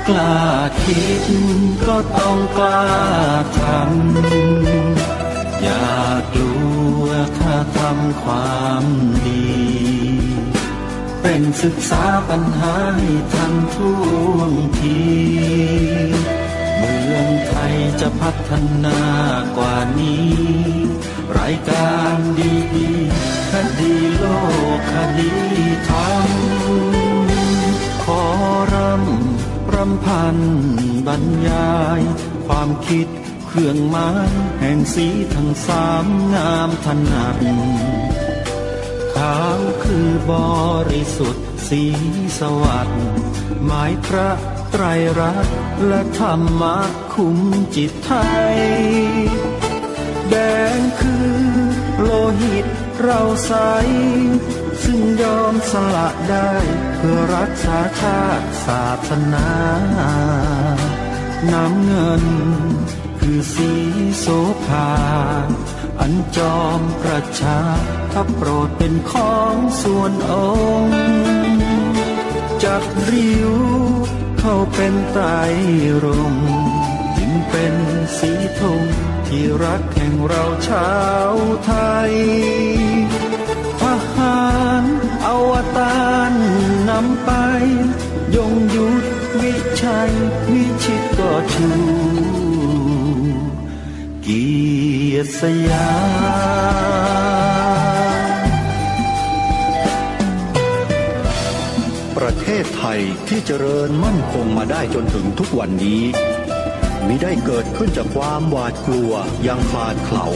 กล้าคิดก็ต้องกล้าทำอย่ากลัวถ้าทำความดีเป็นศึกษาปัญหาให้ทันท่วงทีเมืองไทยจะพัฒนากว่านี้รายการดีๆคดีโลกคดีธรรมขอรำพันบรรยายความคิดเครื่องหมายแห่งสีทั้งสามงามถนัดขาวคือบริสุทธิ์สีสวัสดิ์หมายพระไตรรัตน์และธรรมะคุ้มจิตไทยแดงคือโลหิตเราใสซึ่งยอมสละได้เพื่อรักษาชาติศาสนาน้ำเงินคือสีโสภาอันจอมประชาถ้าโปรดเป็นของส่วนองค์จากริ้วเข้าเป็นไตรรงค์จึงเป็นสีธงที่รักแห่งเราชาวไทยทหารอวตารนำไปยงยุทธวิชัยวิชิตก็ชูเกียรติสยามประเทศไทยที่เจริญมั่นคงมาได้จนถึงทุกวันนี้มิได้เกิดขึ้นจากความหวาดกลัวอย่างคลาดเขลา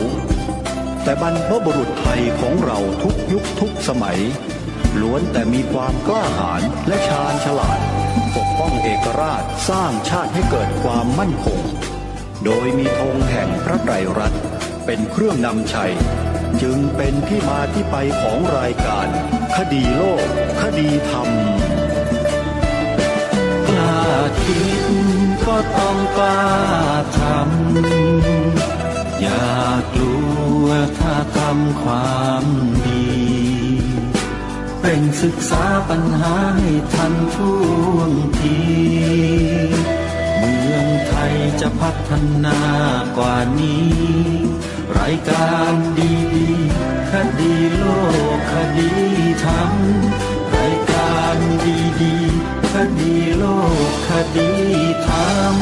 แต่บรรพบุรุษไทยของเราทุกยุคทุกสมัยล้วนแต่มีความกล้าหาญและชาญฉลาดปกป้องเอกราชสร้างชาติให้เกิดความมั่นคงโดยมีธงแห่งพระไตรรัตน์เป็นเครื่องนำชัยจึงเป็นที่มาที่ไปของรายการคดีโลกคดีธรรมกล้าคิดก็ต้องกล้าทำอย่ากลัวถ้าทำความดีเป็นศึกษาปัญหาให้ทันท่วงทีเมืองไทยจะพัฒนากว่านี้รายการดีๆคดีโลกคดีธรรมรายการดีๆคดีโลกคดีธรรม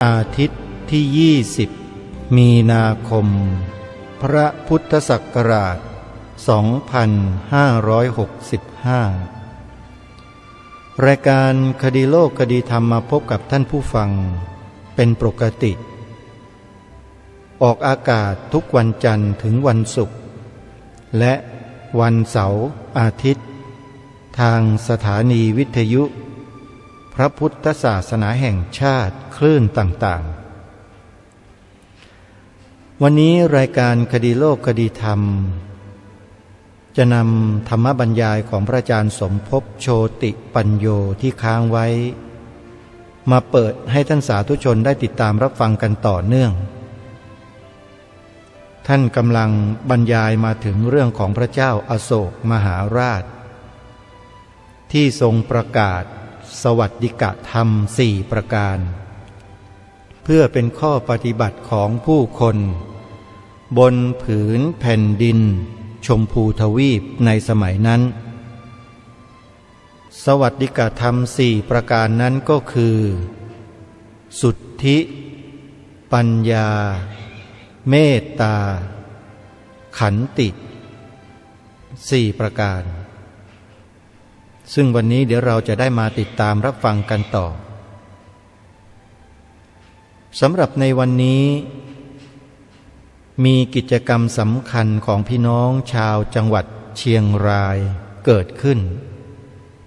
อาทิตย์ที่20มีนาคมพระพุทธศักราช2565รายการคดีโลกคดีธรรมมาพบกับท่านผู้ฟังเป็นปกติออกอากาศทุกวันจันทร์ถึงวันศุกร์และวันเสาร์อาทิตย์ทางสถานีวิทยุพระพุทธศาสนาแห่งชาติคลื่นต่างๆวันนี้รายการคดีโลกคดีธรรมจะนำธรรมบรรยายของพระอาจารย์สมภพโชติปัญโยที่ค้างไว้มาเปิดให้ท่านสาธุชนได้ติดตามรับฟังกันต่อเนื่อง ท่านกำลังบรรยายมาถึงเรื่องของพระเจ้าอโศกมหาราชที่ทรงประกาศสวัสดิกธรรม4 ประการเพื่อเป็นข้อปฏิบัติของผู้คนบนผืนแผ่นดินชมพูทวีปในสมัยนั้นสวัสดิกธรรม4 ประการนั้นก็คือสุทธิปัญญาเมตตาขันติ4 ประการซึ่งวันนี้เดี๋ยวเราจะได้มาติดตามรับฟังกันต่อสำหรับในวันนี้มีกิจกรรมสำคัญของพี่น้องชาวจังหวัดเชียงรายเกิดขึ้น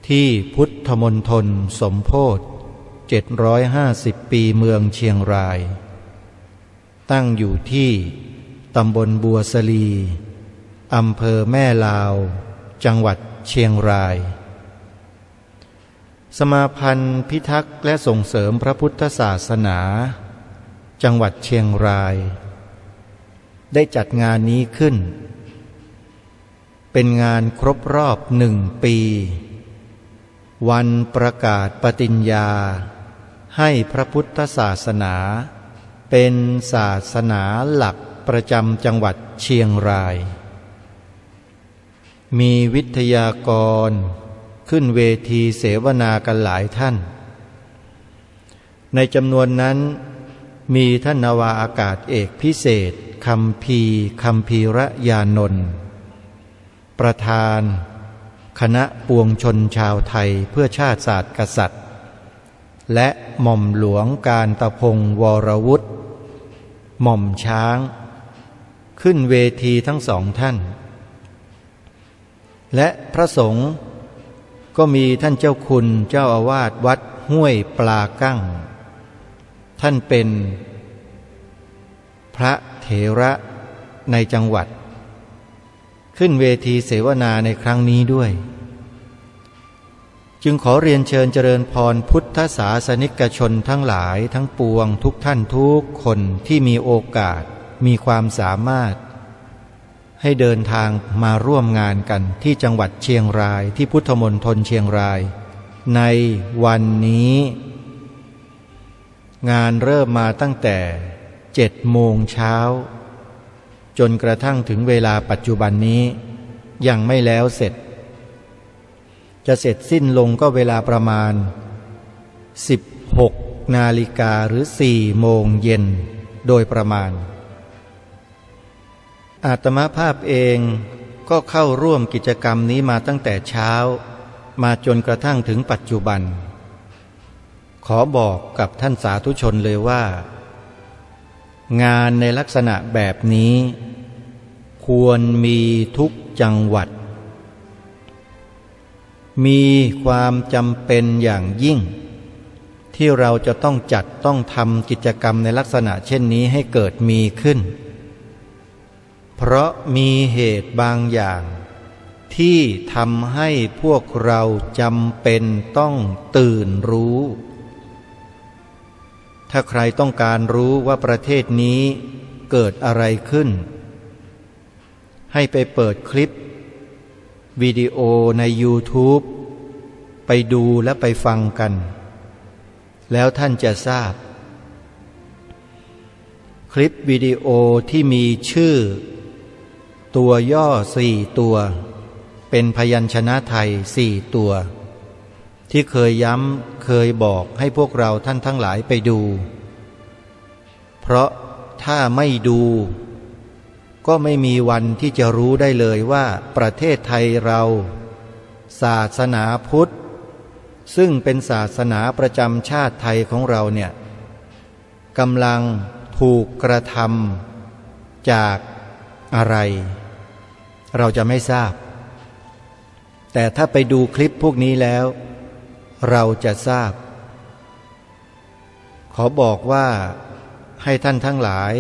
ที่พุทธมณฑลสมโภช750 ปีเมืองเชียงรายตั้งอยู่ที่ตำบลบัวสลีอำเภอแม่ลาวจังหวัดเชียงรายสมาพันธ์พิทักษ์และส่งเสริมพระพุทธศาสนาจังหวัดเชียงรายได้จัดงานนี้ขึ้นเป็นงานครบรอบ1 ปีวันประกาศปฏิญญาให้พระพุทธศาสนาเป็นศาสนาหลักประจำจังหวัดเชียงรายมีวิทยากรขึ้นเวทีเสวนากันหลายท่านในจำนวนนั้นมีท่านนาวาอากาศเอกพิเศษคัมภีรญานนท์ประธานคณะปวงชนชาวไทยเพื่อชาติศาสตร์กษัตริย์และหม่อมหลวงการตะพงศ์วรวุฒิหม่อมช้างขึ้นเวทีทั้ง2 ท่านและพระสงฆ์ก็มีท่านเจ้าคุณเจ้าอาวาสวัดห้วยปลากั้งท่านเป็นพระเถระในจังหวัดขึ้นเวทีเสวนาในครั้งนี้ด้วยจึงขอเรียนเชิญเจริญพรพุทธศาสนิกชนทั้งหลายทั้งปวงทุกท่านทุกคนที่มีโอกาสมีความสามารถให้เดินทางมาร่วมงานกันที่จังหวัดเชียงรายที่พุทธมณฑลเชียงรายในวันนี้งานเริ่มมาตั้งแต่7 โมงเช้าจนกระทั่งถึงเวลาปัจจุบันนี้ยังไม่แล้วเสร็จจะเสร็จสิ้นลงก็เวลาประมาณ16 นาฬิกาหรือ4 โมงเย็นโดยประมาณอาตมาภาพเองก็เข้าร่วมกิจกรรมนี้มาตั้งแต่เช้ามาจนกระทั่งถึงปัจจุบันขอบอกกับท่านสาธุชนเลยว่างานในลักษณะแบบนี้ควรมีทุกจังหวัดมีความจำเป็นอย่างยิ่งที่เราจะต้องจัดต้องทำกิจกรรมในลักษณะเช่นนี้ให้เกิดมีขึ้นเพราะมีเหตุบางอย่างที่ทำให้พวกเราจำเป็นต้องตื่นรู้ถ้าใครต้องการรู้ว่าประเทศนี้เกิดอะไรขึ้นให้ไปเปิดคลิปวิดีโอใน YouTube ไปดูและไปฟังกันแล้วท่านจะทราบคลิปวิดีโอที่มีชื่อตัวย่อ4 ตัวเป็นพยัญชนะไทย4 ตัวที่เคยย้ำเคยบอกให้พวกเราท่านทั้งหลายไปดูเพราะถ้าไม่ดูก็ไม่มีวันที่จะรู้ได้เลยว่าประเทศไทยเราศาสนาพุทธซึ่งเป็นศาสนาประจำชาติไทยของเราเนี่ยกำลังถูกกระทำจากอะไรเราจะไม่ทราบแต่ถ้าไปดูคลิปพวกนี้แล้วเราจะทราบขอบอกว่าให้ท่านทั้งหลาย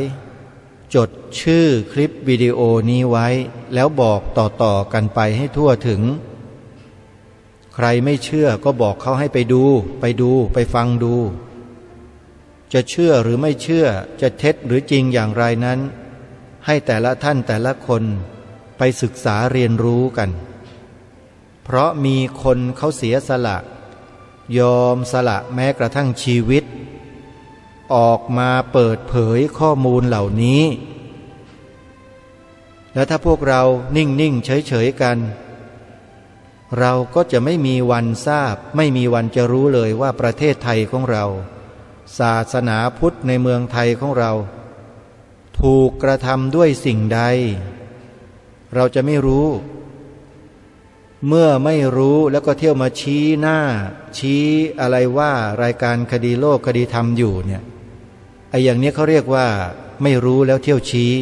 จดชื่อคลิปวิดีโอนี้ไว้แล้วบอกต่อๆกันไปให้ทั่วถึงใครไม่เชื่อก็บอกเขาให้ไปดูไปฟังดูจะเชื่อหรือไม่เชื่อจะเท็จหรือจริงอย่างไรนั้น ให้แต่ละท่านแต่ละคนไปศึกษาเรียนรู้กันเพราะมีคนเขาเสียสละยอมสละแม้กระทั่งชีวิตออกมาเปิดเผยข้อมูลเหล่านี้แล้วถ้าพวกเรานิ่งๆเฉยๆกันเราก็จะไม่มีวันทราบไม่มีวันจะรู้เลยว่าประเทศไทยของเราศาสนาพุทธในเมืองไทยของเราถูกกระทำด้วยสิ่งใดเราจะไม่รู้เมื่อไม่รู้แล้วก็เที่ยวมาชี้หน้าชี้อะไรว่ารายการคดีโลกคดีธรรมอยู่เนี่ยไอ้อย่างนี้เขาเรียกว่าไม่รู้แล้วเที่ยวชี้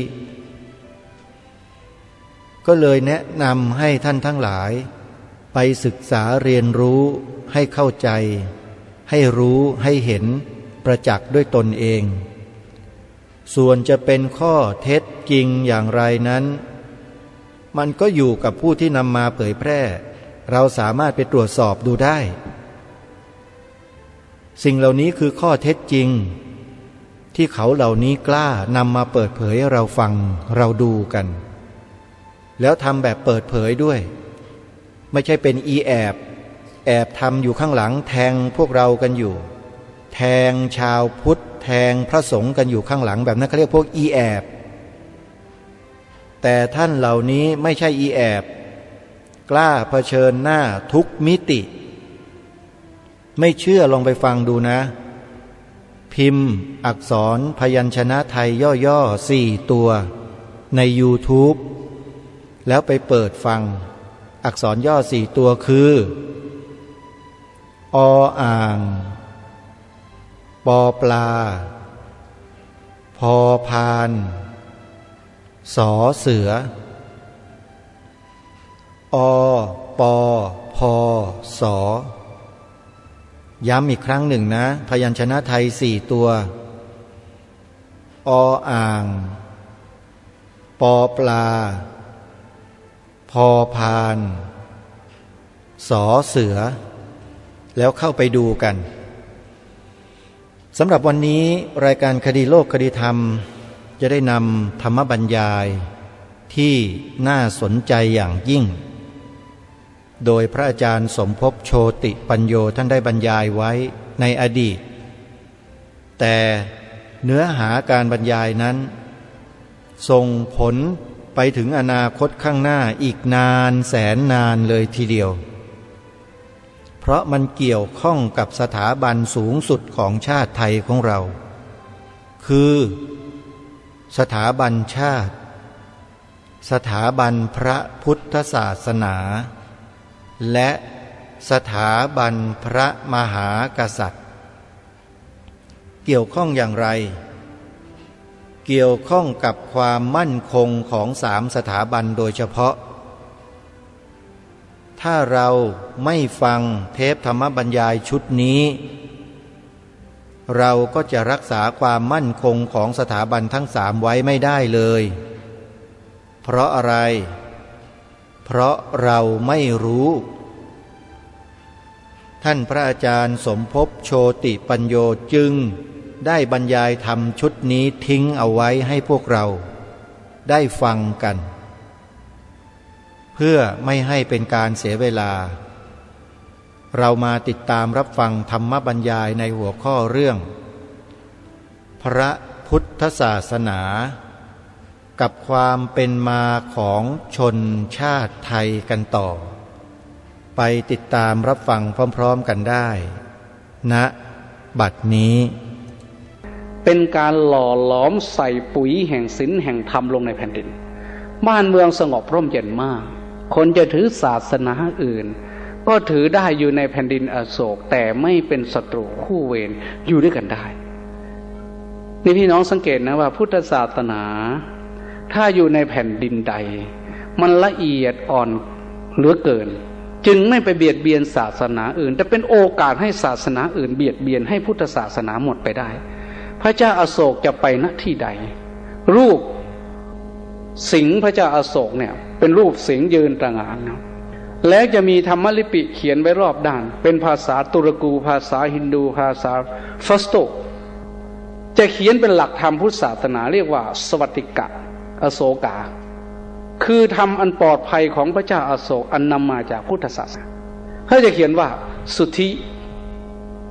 ก็เลยแนะนำให้ท่านทั้งหลายไปศึกษาเรียนรู้ให้เข้าใจให้รู้ให้เห็นประจักษ์ด้วยตนเองส่วนจะเป็นข้อเท็จจริงอย่างไรนั้นมันก็อยู่กับผู้ที่นำมาเผยแพร่เราสามารถไปตรวจสอบดูได้สิ่งเหล่านี้คือข้อเท็จจริงที่เขาเหล่านี้กล้านำมาเปิดเผยให้เราฟังเราดูกันแล้วทำแบบเปิดเผยด้วยไม่ใช่เป็นแอบทำอยู่ข้างหลังแทงพวกเรากันอยู่แทงชาวพุทธแทงพระสงฆ์กันอยู่ข้างหลังแบบนั้นเขาเรียกพวกแอบแต่ท่านเหล่านี้ไม่ใช่แอบกล้าเผชิญหน้าทุกมิติไม่เชื่อลองไปฟังดูนะพิมพ์อักษรพยัญชนะไทยย่อๆ4 ตัวใน YouTube แล้วไปเปิดฟังอักษรย่อ4 ตัวคือออ่างปอปลาพอพานสอเสืออปอพอสอย้ำอีกครั้งหนึ่งนะพยัญชนะไทย4 ตัวออ่างปอปลาพอพานสอเสือแล้วเข้าไปดูกันสำหรับวันนี้รายการคดีโลกคดีธรรมจะได้นำธรรมบรรยายที่น่าสนใจอย่างยิ่งโดยพระอาจารย์สมภพโชติปัญโยท่านได้บรรยายไว้ในอดีตแต่เนื้อหาการบรรยายนั้นส่งผลไปถึงอนาคตข้างหน้าอีกนานแสนนานเลยทีเดียวเพราะมันเกี่ยวข้องกับสถาบันสูงสุดของชาติไทยของเราคือสถาบันชาติสถาบันพระพุทธศาสนาและสถาบันพระมหากษัตริย์เกี่ยวข้องอย่างไรเกี่ยวข้องกับความมั่นคงของ3 สถาบันโดยเฉพาะถ้าเราไม่ฟังเทปธรรมบรรยายชุดนี้เราก็จะรักษาความมั่นคงของสถาบันทั้ง3ไว้ไม่ได้เลยเพราะอะไรเพราะเราไม่รู้ท่านพระอาจารย์สมภพโชติปัญโยจึงได้บรรยายธรรมชุดนี้ทิ้งเอาไว้ให้พวกเราได้ฟังกันเพื่อไม่ให้เป็นการเสียเวลาเรามาติดตามรับฟังธรรมบรรยายในหัวข้อเรื่องพระพุทธศาสนากับความเป็นมาของชนชาติไทยกันต่อไปติดตามรับฟังพร้อมๆกันได้ณบัดนี้เป็นการหล่อหลอมใส่ปุ๋ยแห่งศีลแห่งธรรมลงในแผ่นดินบ้านเมืองสงบร่มเย็นมากคนจะถือศาสนาอื่นก็ถือได้อยู่ในแผ่นดินอโศกแต่ไม่เป็นศัตรูคู่เวรอยู่ด้วยกันได้นี่พี่น้องสังเกตนะว่าพุทธศาสนาถ้าอยู่ในแผ่นดินใดมันละเอียดอ่อนเหลือเกินจึงไม่ไปเบียดเบียนศาสนาอื่นแต่เป็นโอกาสให้ศาสนาอื่นเบียดเบียนให้พุทธศาสนาหมดไปได้พระเจ้าอโศกจะไปณที่ใดรูปสิงห์พระเจ้าอโศกเนี่ยเป็นรูปสิงห์ยืนตระหง่านนะแล้วจะมีธรรมลิปิเขียนไว้รอบด้านเป็นภาษาตุรกูภาษาฮินดูภาษาฟัสโตจะเขียนเป็นหลักธรรมพุทธศาสนาเรียกว่าสวัติกะ อโศกาคือธรรมอันปลอดภัยของพระเจ้าอโศกอันนำมาจากพุทธศาสนาเขาจะเขียนว่าสุทธิ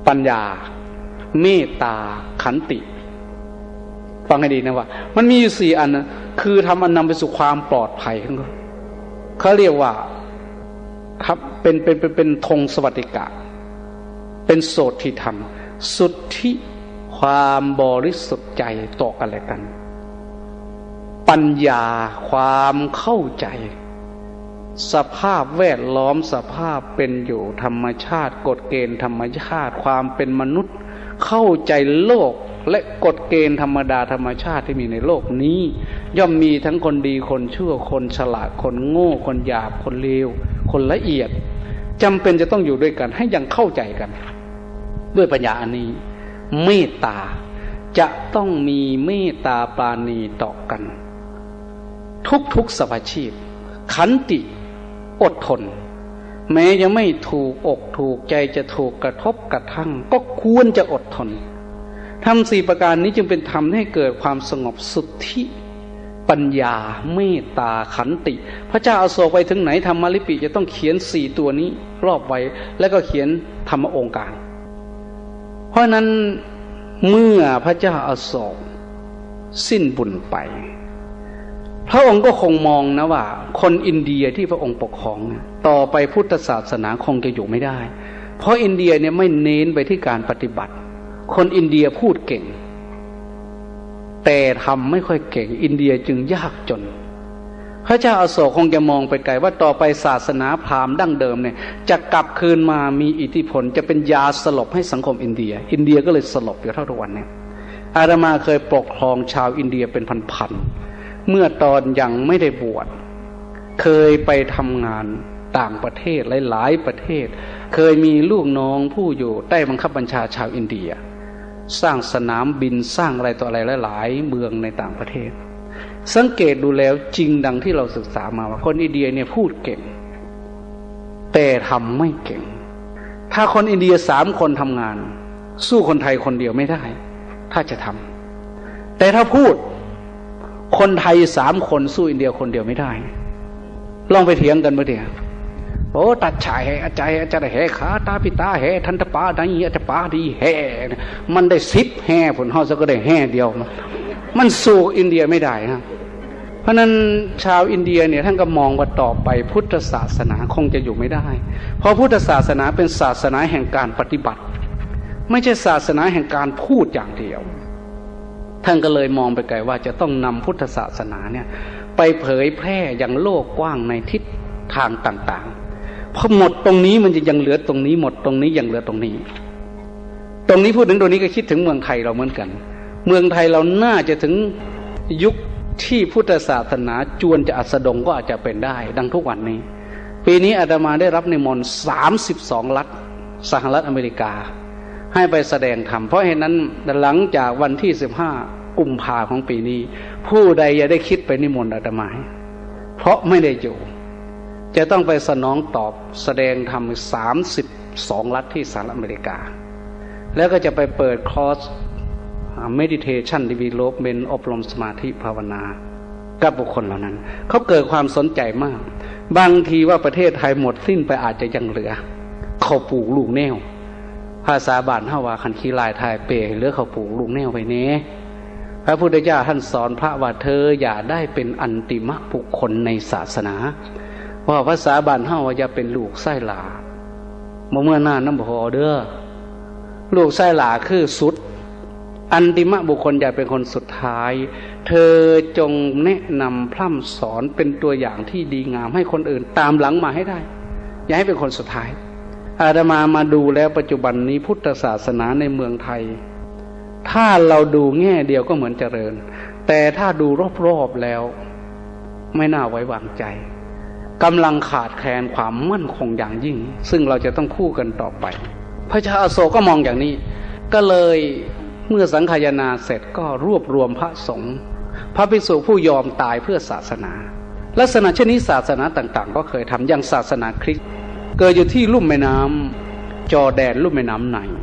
ปัญญาเมตตาขันติฟังให้ดีนะว่ามันมีอยู่4อันนะคือทำอันนำไปสู่ความปลอดภัยเขาเรียกว่าครับเป็นธงสวัสดิกะเป็นโสธิธรรมสุทธิความบริสุทธิ์ใจต่อกันและกันปัญญาความเข้าใจสภาพแวดล้อมสภาพเป็นอยู่ธรรมชาติกฎเกณฑ์ธรรมชาติความเป็นมนุษย์เข้าใจโลกและกฎเกณฑ์ธรรมดาธรรมชาติที่มีในโลกนี้ย่อมมีทั้งคนดีคนชั่วคนฉลาดคนโง่คนหยาบคนเลวคนละเอียดจำเป็นจะต้องอยู่ด้วยกันให้ยังเข้าใจกันด้วยปัญญาอันนี้เมตตาจะต้องมีเมตตาปราณีต่อกันทุกสภาชีพขันติอดทนแม้ยังไม่ถูกอกถูกใจจะถูกกระทบกระทั่งก็ควรจะอดทนทำ4ประการนี้จึงเป็นธรรมให้เกิดความสงบสุทธิปัญญาเมตตาขันติพระเจ้าอโศกไปถึงไหนธรรมลิปิจะต้องเขียน4ตัวนี้รอบไว้แล้วก็เขียนธรรมองค์การเพราะนั้นเมื่อพระเจ้าอโศกสิ้นบุญไปพระองค์ก็คงมองนะว่าคนอินเดียที่พระองค์ปกครองต่อไปพุทธศาสนาคงจะอยู่ไม่ได้เพราะอินเดียเนี่ยไม่เน้นไปที่การปฏิบัติคนอินเดียพูดเก่งแต่ทำไม่ค่อยเก่งอินเดียจึงยากจนพระเจ้าอโศกคงจะมองไปไกลว่าต่อไปศาสนาพราหมณ์ดั้งเดิมเนี่ยจะกลับคืนมามีอิทธิพลจะเป็นยาสลบให้สังคมอินเดียก็เลยสลบอยู่เท่าทุกวันนี้อาตมาเคยปกครองชาวอินเดียเป็นพันๆเมื่อตอนยังไม่ได้บวชเคยไปทำงานต่างประเทศหลายๆประเทศเคยมีลูกน้องผู้อยู่ใต้บังคับบัญชาชาวอินเดียสร้างสนามบินสร้างอะไรต่ออะไรหลายๆเมืองในต่างประเทศสังเกตดูแล้วจริงดังที่เราศึกษามาว่าคนอินเดียเนี่ยพูดเก่งแต่ทำไม่เก่งถ้าคนอินเดีย3 คนทำงานสู้คนไทยคนเดียวไม่ได้ถ้าจะทำแต่ถ้าพูดคนไทย3 คนสู้อินเดียคนเดียวไม่ได้ลองไปเถียงกันมาเถอะโอ้ตัดฉายให้อาจารย์แห่ขาตาพิตาแห่ทันตปาได้อาจารย์ปาดีแห่มันได้10 แห่ผลเฮาซะก็ได้แห่เดียวมันสู้อินเดียไม่ได้นะเพราะนั้นชาวอินเดียเนี่ยท่านก็มองว่าต่อไปพุทธศาสนาคงจะอยู่ไม่ได้เพราะพุทธศาสนาเป็นศาสนาแห่งการปฏิบัติไม่ใช่ศาสนาแห่งการพูดอย่างเดียวท่านก็เลยมองไปไกลว่าจะต้องนำพุทธศาสนาเนี่ยไปเผยแพร่อย่างโลกกว้างในทิศทางต่างๆพอหมดตรงนี้มันจะยังเหลือตรงนี้หมดตรงนี้ยังเหลือตรงนี้พูดถึงตรงนี้ก็คิดถึงเมืองไทยเราเหมือนกันเมืองไทยเราน่าจะถึงยุคที่พุทธศาสนาจวนจะอัสดงก็อาจจะเป็นได้ดังทุกวันนี้ปีนี้อาตมาได้รับนิมนต์32 รัฐสหรัฐอเมริกาให้ไปแสดงธรรมเพราะเหตุนั้นหลังจากวันที่15 กุมภาพันธ์ของปีนี้ผู้ใดอย่าได้คิดไปนิมนต์อาตมาเพราะไม่ได้อยู่จะต้องไปสนองตอบแสดงธรรม32 รัฐที่สหรัฐอเมริกาแล้วก็จะไปเปิดคอร์สmeditation development อบรมสมาธิภาวนากับบุคคลเหล่านั้นเขาเกิดความสนใจมากบางทีว่าประเทศไทยหมดสิ้นไปอาจจะยังเหลือเขาปลูกลูกแนวภาษาบ้านเฮาว่าคันขี้ลายทายเปเหลือเขาปลูกลูกแนวไปแน่พระพุทธเจ้าท่านสอนพระว่าเธออย่าได้เป็นอันติมะบุคคลในศาสนาว่าภาษาบ้านเฮาว่าอย่าเป็นลูกไส้หลาเมื่อหน้าน้ำพอเด้อลูกไส้หลาคือสุดอันติมะบุคคลอย่าเป็นคนสุดท้ายเธอจงแนะนำพร่ำสอนเป็นตัวอย่างที่ดีงามให้คนอื่นตามหลังมาให้ได้อย่าให้เป็นคนสุดท้ายอาตมาดูแล้วปัจจุบันนี้พุทธศาสนาในเมืองไทยถ้าเราดูแง่เดียวก็เหมือนเจริญแต่ถ้าดูรอบๆแล้วไม่น่าไว้วางใจกำลังขาดแคลนความมั่นคงอย่างยิ่งซึ่งเราจะต้องคู่กันต่อไปพระเจ้าอโศกก็มองอย่างนี้ก็เลยเมื่อสังฆายนาเสร็จก็รวบรวมพระสงฆ์พระภิกษุผู้ยอมตายเพื่อศาสนาลักษณะเช่นนี้ศาสนาต่างๆก็เคยทำอย่างศาสนาคริสต์เกิดอยู่ที่ลุ่มแม่น้ำจอร์แดนลุ่มแม่น้ำไนล์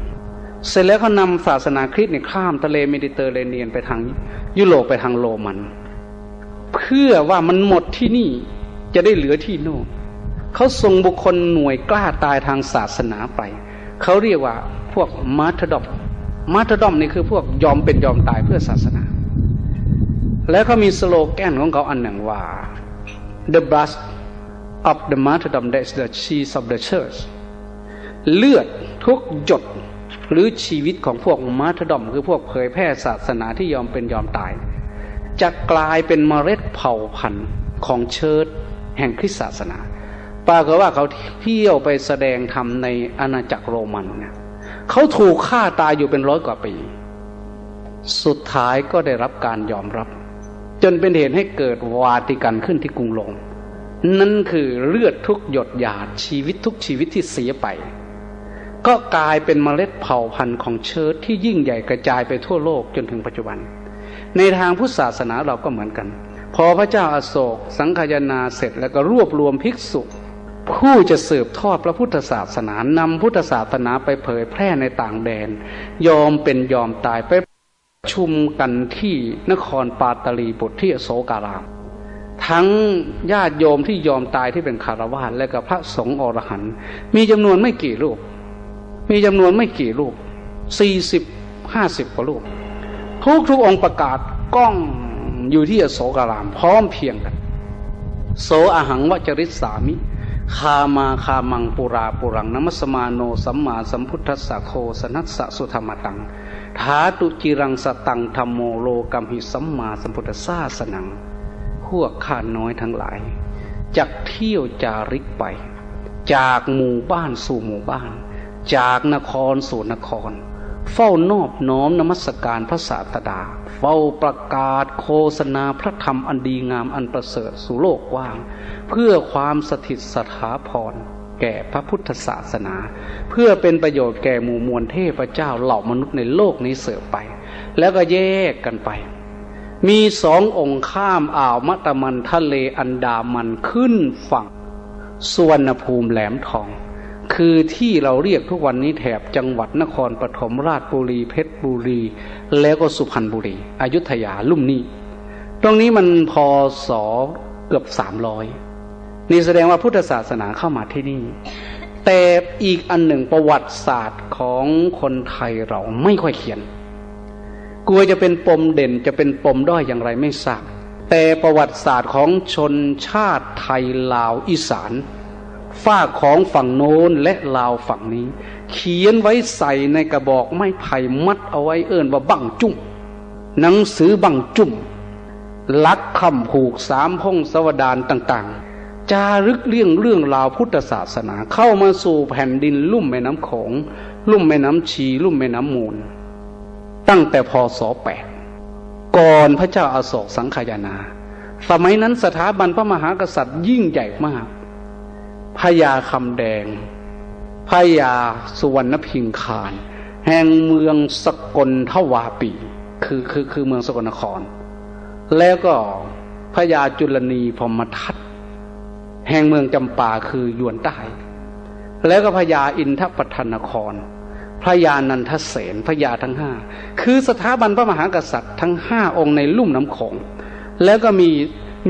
เสร็จแล้วเขานำศาสนาคริสต์เนี่ยข้ามทะเลเมดิเตอร์เรเนียนไปทางยุโรปไปทางโรมันเพื่ พื่อว่ามันหมดที่นี่จะได้เหลือที่โน่นเขาส่งบุคคลหน่วยกล้าตายทางศาสนาไปเขาเรียกว่าพวกมาร์ทดอมนี่คือพวกยอมเป็นยอมตายเพื่อศาสนาแล้วเขามีสโลแกนของเขาอันหนึ่งว่า the blood of the martyrdom that is the cheese of the church เลือดทุกหยดหรือชีวิตของพวกมาร์ทดอมคือพวกเผยแพร่ศาสนาที่ยอมเป็นยอมตายจะกลายเป็นเมล็ดเผ่าพันธุ์ของเชิร์ชแห่งคริสตศาสนาปรากฏว่าเขาเที่ยวไปแสดงธรรมในอาณาจักรโรมันเนี่ยเขาถูกฆ่าตายอยู่เป็น100 กว่าปีสุดท้ายก็ได้รับการยอมรับจนเป็นเหตุให้เกิดวาติกันขึ้นที่กรุงโรมนั่นคือเลือดทุกหยดหยาดชีวิตทุกชีวิตที่เสียไปก็กลายเป็นเมล็ดเผ่าพันธุ์ของเชิร์ชที่ยิ่งใหญ่กระจายไปทั่วโลกจนถึงปัจจุบันในทางพุทธศาสนาเราก็เหมือนกันพอพระเจ้าอโศกสังคายนาเสร็จแล้วก็รวบรวมภิกษุผู้จะสืบทอดพระพุทธศาสนานำพุทธศาสนาไปเผยแพร่ในต่างแดนยอมเป็นยอมตายไปประชุมกันที่นครปาตลีบุตรที่อโศการามทั้งญาติโยมที่ยอมตายที่เป็นคฤหัสถ์และก็พระสงฆ์อรหันต์มีจำนวนไม่กี่รูป40-50 กว่ารูปทุกองค์ประกาศก้องอยู่ที่อโศการามพร้อมเพียงกันโสอหังวจริสสามิคามาคามังปุราปุรังนัมสมาโนสัมมาสัมพุทธัสสะโคสนัสสะสุธรรมตังถาตุจิรังสตังธัมโมโลกัมหิสัมมาสัมพุทธัสสะสนังพวกข้าน้อยทั้งหลายจักเที่ยวจาริกไปจากหมู่บ้านสู่หมู่บ้านจากนครสู่นครเฝ้านอบน้อมนมัสการพระศาสดาเฝ้าประกาศโฆษณาพระธรรมอันดีงามอันประเสริฐสู่โลกกว้างเพื่อความสถิตสถาพรแก่พระพุทธศาสนาเพื่อเป็นประโยชน์แก่หมู่มวลเทพเจ้าเหล่ามนุษย์ในโลกนี้เสือไปแล้วก็แยกกันไปมี2 องค์ข้ามอ่าวมัตตมันทะเลอันดามันขึ้นฝั่งสุวรรณภูมิแหลมทองคือที่เราเรียกทุกวันนี้แถบจังหวัดนครปฐมราชบุรีเพชรบุรีแล้วก็สุพรรณบุรีอยุธยาลุ่มนี้ตรงนี้มันพศเกือบ300นี่แสดงว่าพุทธศาสนาเข้ามาที่นี่แต่อีกอันหนึ่งประวัติศาสตร์ของคนไทยเราไม่ค่อยเขียนกลัวจะเป็นปมเด่นจะเป็นปมด้อยอย่างไรไม่ทราบแต่ประวัติศาสตร์ของชนชาติไทยลาวอีสานฝ้าของฝั่งโน้นและลาวฝั่งนี้เขียนไว้ใส่ในกระบอกไม้ไผ่มัดเอาไว้เอิ้นว่าบั้งจุ่มหนังสือบั้งจุ่มลักคำผูก3 พงศาวดารต่างๆจารึกเรื่องราวพุทธศาสนาเข้ามาสู่แผ่นดินลุ่มแม่น้ำโขงลุ่มแม่น้ำชีลุ่มแม่น้ำมูลตั้งแต่พศ8ก่อนพระเจ้าอโศกสังคายนาสมัยนั้นสถาบันพระมหากษัตริย์ยิ่งใหญ่มากพญาคำแดงพญาสุวรรณพิงคารแห่งเมืองสกลทวาปีคือเมืองสกลนครแล้วก็พญาจุลนีพรหมทัตแห่งเมืองจำปาคือยวนใต้แล้วก็พญาอินทปัฏฐนครพญานันทเสนพญาทั้ง5คือสถาบันพระมหากษัตริย์ทั้ง5 องค์ในลุ่มน้ำโขงแล้วก็มี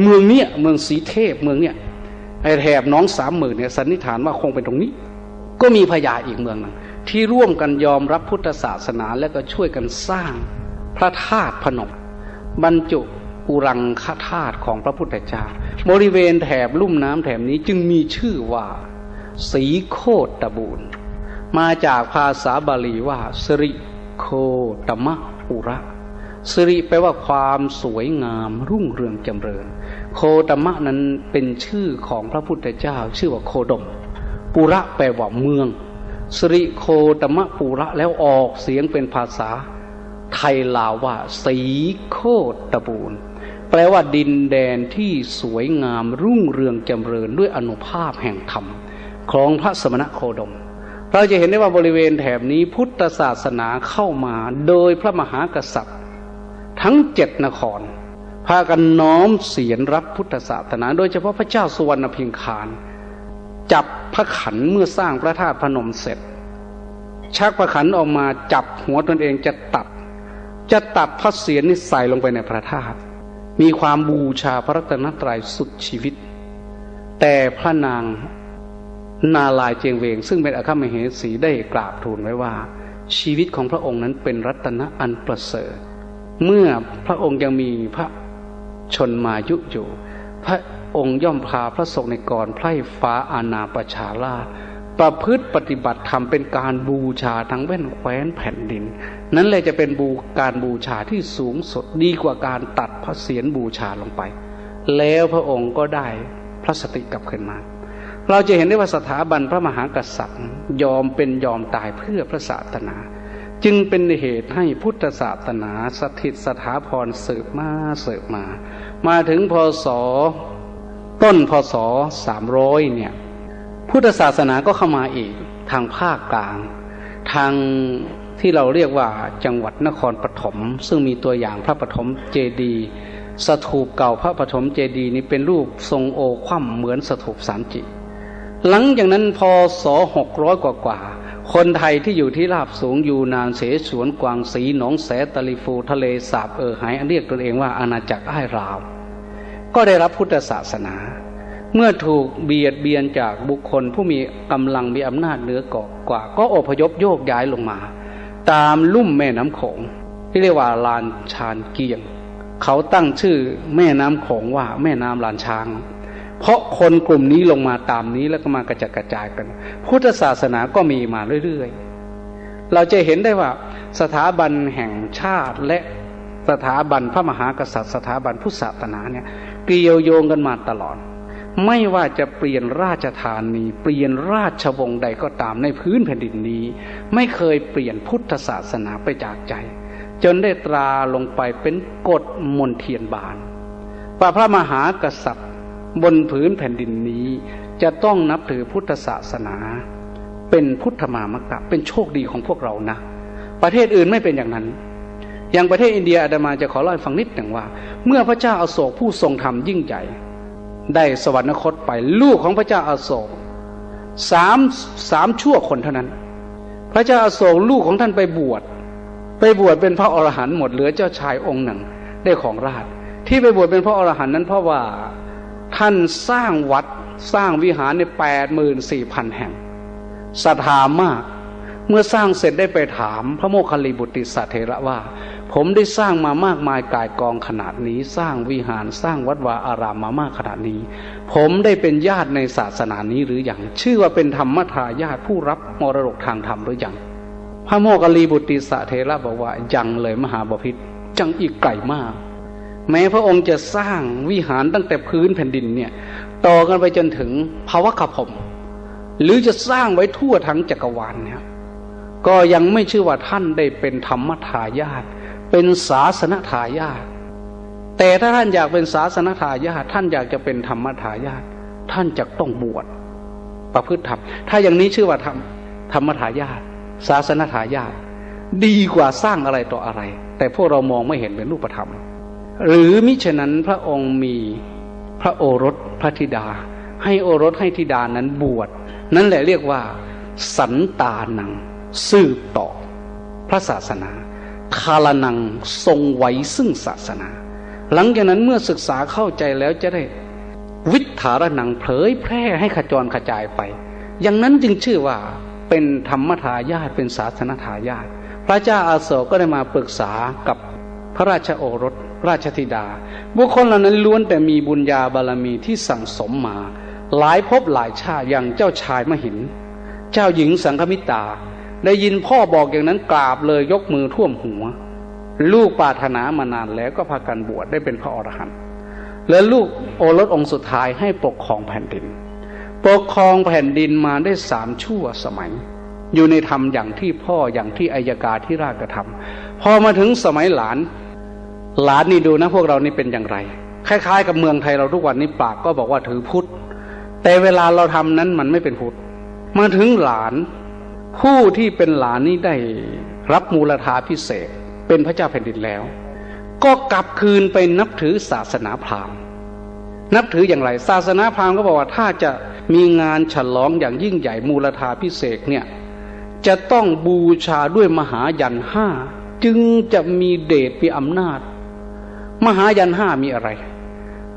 เมืองเนี้ยเมืองศรีเทพเมืองเนี้ยไอแถบน้อง30,000เนี่ยสันนิษฐานว่าคงเป็นตรงนี้ก็มีพญาอีกเมืองนึงที่ร่วมกันยอมรับพุทธศาสนาและก็ช่วยกันสร้างพระธาตุพนมบรรจุอุรังคธาตุของพระพุทธเจ้าบริเวณแถบลุ่มน้ำแถบนี้จึงมีชื่อว่าศรีโคตบูรณ์มาจากภาษาบาลีว่าสิริโคตมะปุระสิริแปลว่าความสวยงามรุ่งเรืองจำเริญโคตมะนั้นเป็นชื่อของพระพุทธเจ้าชื่อว่าโคดมปุระแปลว่าเมืองสิริโคตมะปุระแล้วออกเสียงเป็นภาษาไทยลาวว่าศรีโคตบูรณ์แปลว่าดินแดนที่สวยงามรุ่งเรืองจำเริญด้วยอานุภาพแห่งธรรมของพระสมณโคดมเราจะเห็นได้ว่าบริเวณแถบนี้พุทธศาสนาเข้ามาโดยพระมหากษัตริย์ทั้ง7 นครพากันน้อมเสียรรับพุทธศาสนาโดยเฉพาะพระเจ้าสุวรรณพิงคารจับพระขันเมื่อสร้างพระธาตุพนมเสร็จชักพระขันออกมาจับหัวตนเองจะตัดพระเศียรนี่ใส่ลงไปในพระธาตุ มีความบูชาพระรัตนตรัยสุดชีวิตแต่พระนางนาลายเจียงเวงซึ่งเป็นอัครมเหสีได้กราบทูลไว้ว่าชีวิตของพระองค์นั้นเป็นรัตนะอันประเสริฐเมื่อพระองค์ยังมีพระชนมายุอยู่พระองค์ย่อมพาพระสงฆ์ในกรไพร่ฟ้าอาณาประชาราษฎร์ประพฤติปฏิบัติธรรมเป็นการบูชาทั้งแว่นแคว้นแผ่นดินนั้นเลยจะเป็นการบูชาที่สูงสุดดีกว่าการตัดพระเศียรบูชาลงไปแล้วพระองค์ก็ได้พระสติกลับขึ้นมาเราจะเห็นได้ว่าสถาบันพระมหากษัตริย์ยอมเป็นยอมตายเพื่อพระศาสนาจึงเป็นเหตุให้พุทธศาสนาสถิตสถาพรสืบมาถึงพ.ศ. ต้นพ.ศ. 300เนี่ยพุทธศาสนาก็เข้ามาอีกทางภาคกลางทางที่เราเรียกว่าจังหวัดนครปฐมซึ่งมีตัวอย่างพระปฐมเจดีย์สถูปเก่าพระปฐมเจดีย์นี้เป็นรูปทรงโอคว่ำเหมือนสถูปสามจิหลังจากนั้นพ.ศ. 600 กว่าคนไทยที่อยู่ที่ราบสูงอยู่นานเสฉวนกวางสีหนองแสตะลิฟูทะเลสาบหายเรียกตนเองว่าอาณาจักรอ้ายราวก็ได้รับพุทธศาสนาเมื่อถูกเบียดเบียนจากบุคคลผู้มีกำลังมีอำนาจเหนือกว่าก็อพยพโยกย้ายลงมาตามลุ่มแม่น้ำโขงที่เรียกว่าลานชานเกียงเขาตั้งชื่อแม่น้ำโขงว่าแม่น้ำลานช้างเพราะคนกลุ่มนี้ลงมาตามนี้แล้วก็มากระจัดกระจายกันพุทธศาสนาก็มีมาเรื่อยๆเราจะเห็นได้ว่าสถาบันแห่งชาติและสถาบันพระมหากษัตริย์สถาบันพุทธศาสนาเนี่ยเกี่ยวโยงกันมาตลอดไม่ว่าจะเปลี่ยนราชธานีเปลี่ยนราชวงศ์ใดก็ตามในพื้นแผ่นดินนี้ไม่เคยเปลี่ยนพุทธศาสนาไปจากใจจนได้ตราลงไปเป็นกฎมนเทียนบานว่าพระมหากษัตริย์บนพื้นแผ่นดินนี้จะต้องนับถือพุทธศาสนาเป็นพุทธมามกะเป็นโชคดีของพวกเรานะประเทศอื่นไม่เป็นอย่างนั้นอย่างประเทศอินเดียอาตมาจะขอเล่าให้ฟังนิดหนึ่งว่าเมื่อพระเจ้าอโศกผู้ทรงธรรมยิ่งใหญ่ได้สวรรคตไปลูกของพระเจ้าอโศกสามชั่วคนเท่านั้นพระเจ้าอโศกลูกของท่านไปบวชเป็นพระอรหันต์หมดเหลือเจ้าชายองค์หนึ่งได้ของราชที่ไปบวชเป็นพระอรหันต์นั้นเพราะว่าท่านสร้างวัดสร้างวิหารใน 84,000 แห่งศรัทธามากเมื่อสร้างเสร็จได้ไปถามพระโมคคัลลีบุตรสัทเถระว่าผมได้สร้างมามากมายก่ายกองขนาดนี้สร้างวิหารสร้างวัดวาอารามมามากขนาดนี้ผมได้เป็นญาติในศาสนานี้หรือยังชื่อว่าเป็นธรรมทายาทผู้รับมรดกทางธรรมหรือยังพระโมคคัลลีบุตรสัทเถระบอกว่ายังเลยมหาบพิตรจังอีกไกลมากแม้พระองค์จะสร้างวิหารตั้งแต่พื้นแผ่นดินเนี่ยต่อกันไปจนถึงภวคพรหมหรือจะสร้างไว้ทั่วทั้งจักรวาลเนี่ยก็ยังไม่ชื่อว่าท่านได้เป็นธรรมทายาทเป็นศาสนทายาทแต่ถ้าท่านอยากเป็นศาสนทายาทท่านอยากจะเป็นธรรมทายาทท่านจะต้องบวชประพฤติธรรมถ้าอย่างนี้ชื่อว่าธรรมทายาทศาสนทายาทดีกว่าสร้างอะไรต่ออะไรแต่พวกเรามองไม่เห็นเป็นรูปธรรมหรือมิฉะนั้นพระองค์มีพระโอรสพระธิดาให้โอรสให้ธิดานั้นบวชนั่นแหละเรียกว่าสันตานังสืบต่อพระศาสนาคาลนังทรงไว้ซึ่งศาสนาหลังจากนั้นเมื่อศึกษาเข้าใจแล้วจะได้วิถารนังเผยแพร่ให้ขจรกระจายไปอย่างนั้นจึงชื่อว่าเป็นธรรมทายาทเป็นศาสนทายาทพระเจ้าอาโศกก็ได้มาปรึกษากับพระราชโอรสราชธิดาบุคคลเหล่านั้นล้วนแต่มีบุญญาบารมีที่สั่งสมมาหลายภพหลายชาติอย่างเจ้าชายมหินเจ้าหญิงสังฆมิตาได้ยินพ่อบอกอย่างนั้นกราบเลยยกมือท่วมหัวลูกปรารถนามานานแล้วก็พากันบวชได้เป็นพระอรหันต์และลูกโอรสองค์สุดท้ายให้ปกครองแผ่นดินปกครองแผ่นดินมาได้3 ชั่วสมัยอยู่ในธรรมอย่างที่พ่ออย่างที่อัยกาธิราชกระทำพอมาถึงสมัยหลานนี่ดูนะพวกเรานี่เป็นอย่างไรคล้ายๆกับเมืองไทยเราทุกวันนี้ปากก็บอกว่าถือพุทธแต่เวลาเราทำนั้นมันไม่เป็นพุทธมาถึงหลานผู้ที่เป็นหลานนี้ได้รับมูลธาพิเศษเป็นพระเจ้าแผ่นดินแล้วก็กลับคืนไปนับถือศาสนาพราหมณ์นับถืออย่างไรศาสนาพราหมณ์ก็บอกว่าถ้าจะมีงานฉลองอย่างยิ่งใหญ่มูลธาพิเศษเนี่ยจะต้องบูชาด้วยมหายัน5จึงจะมีเดชมีอำนาจ มหายันห้ามีอะไร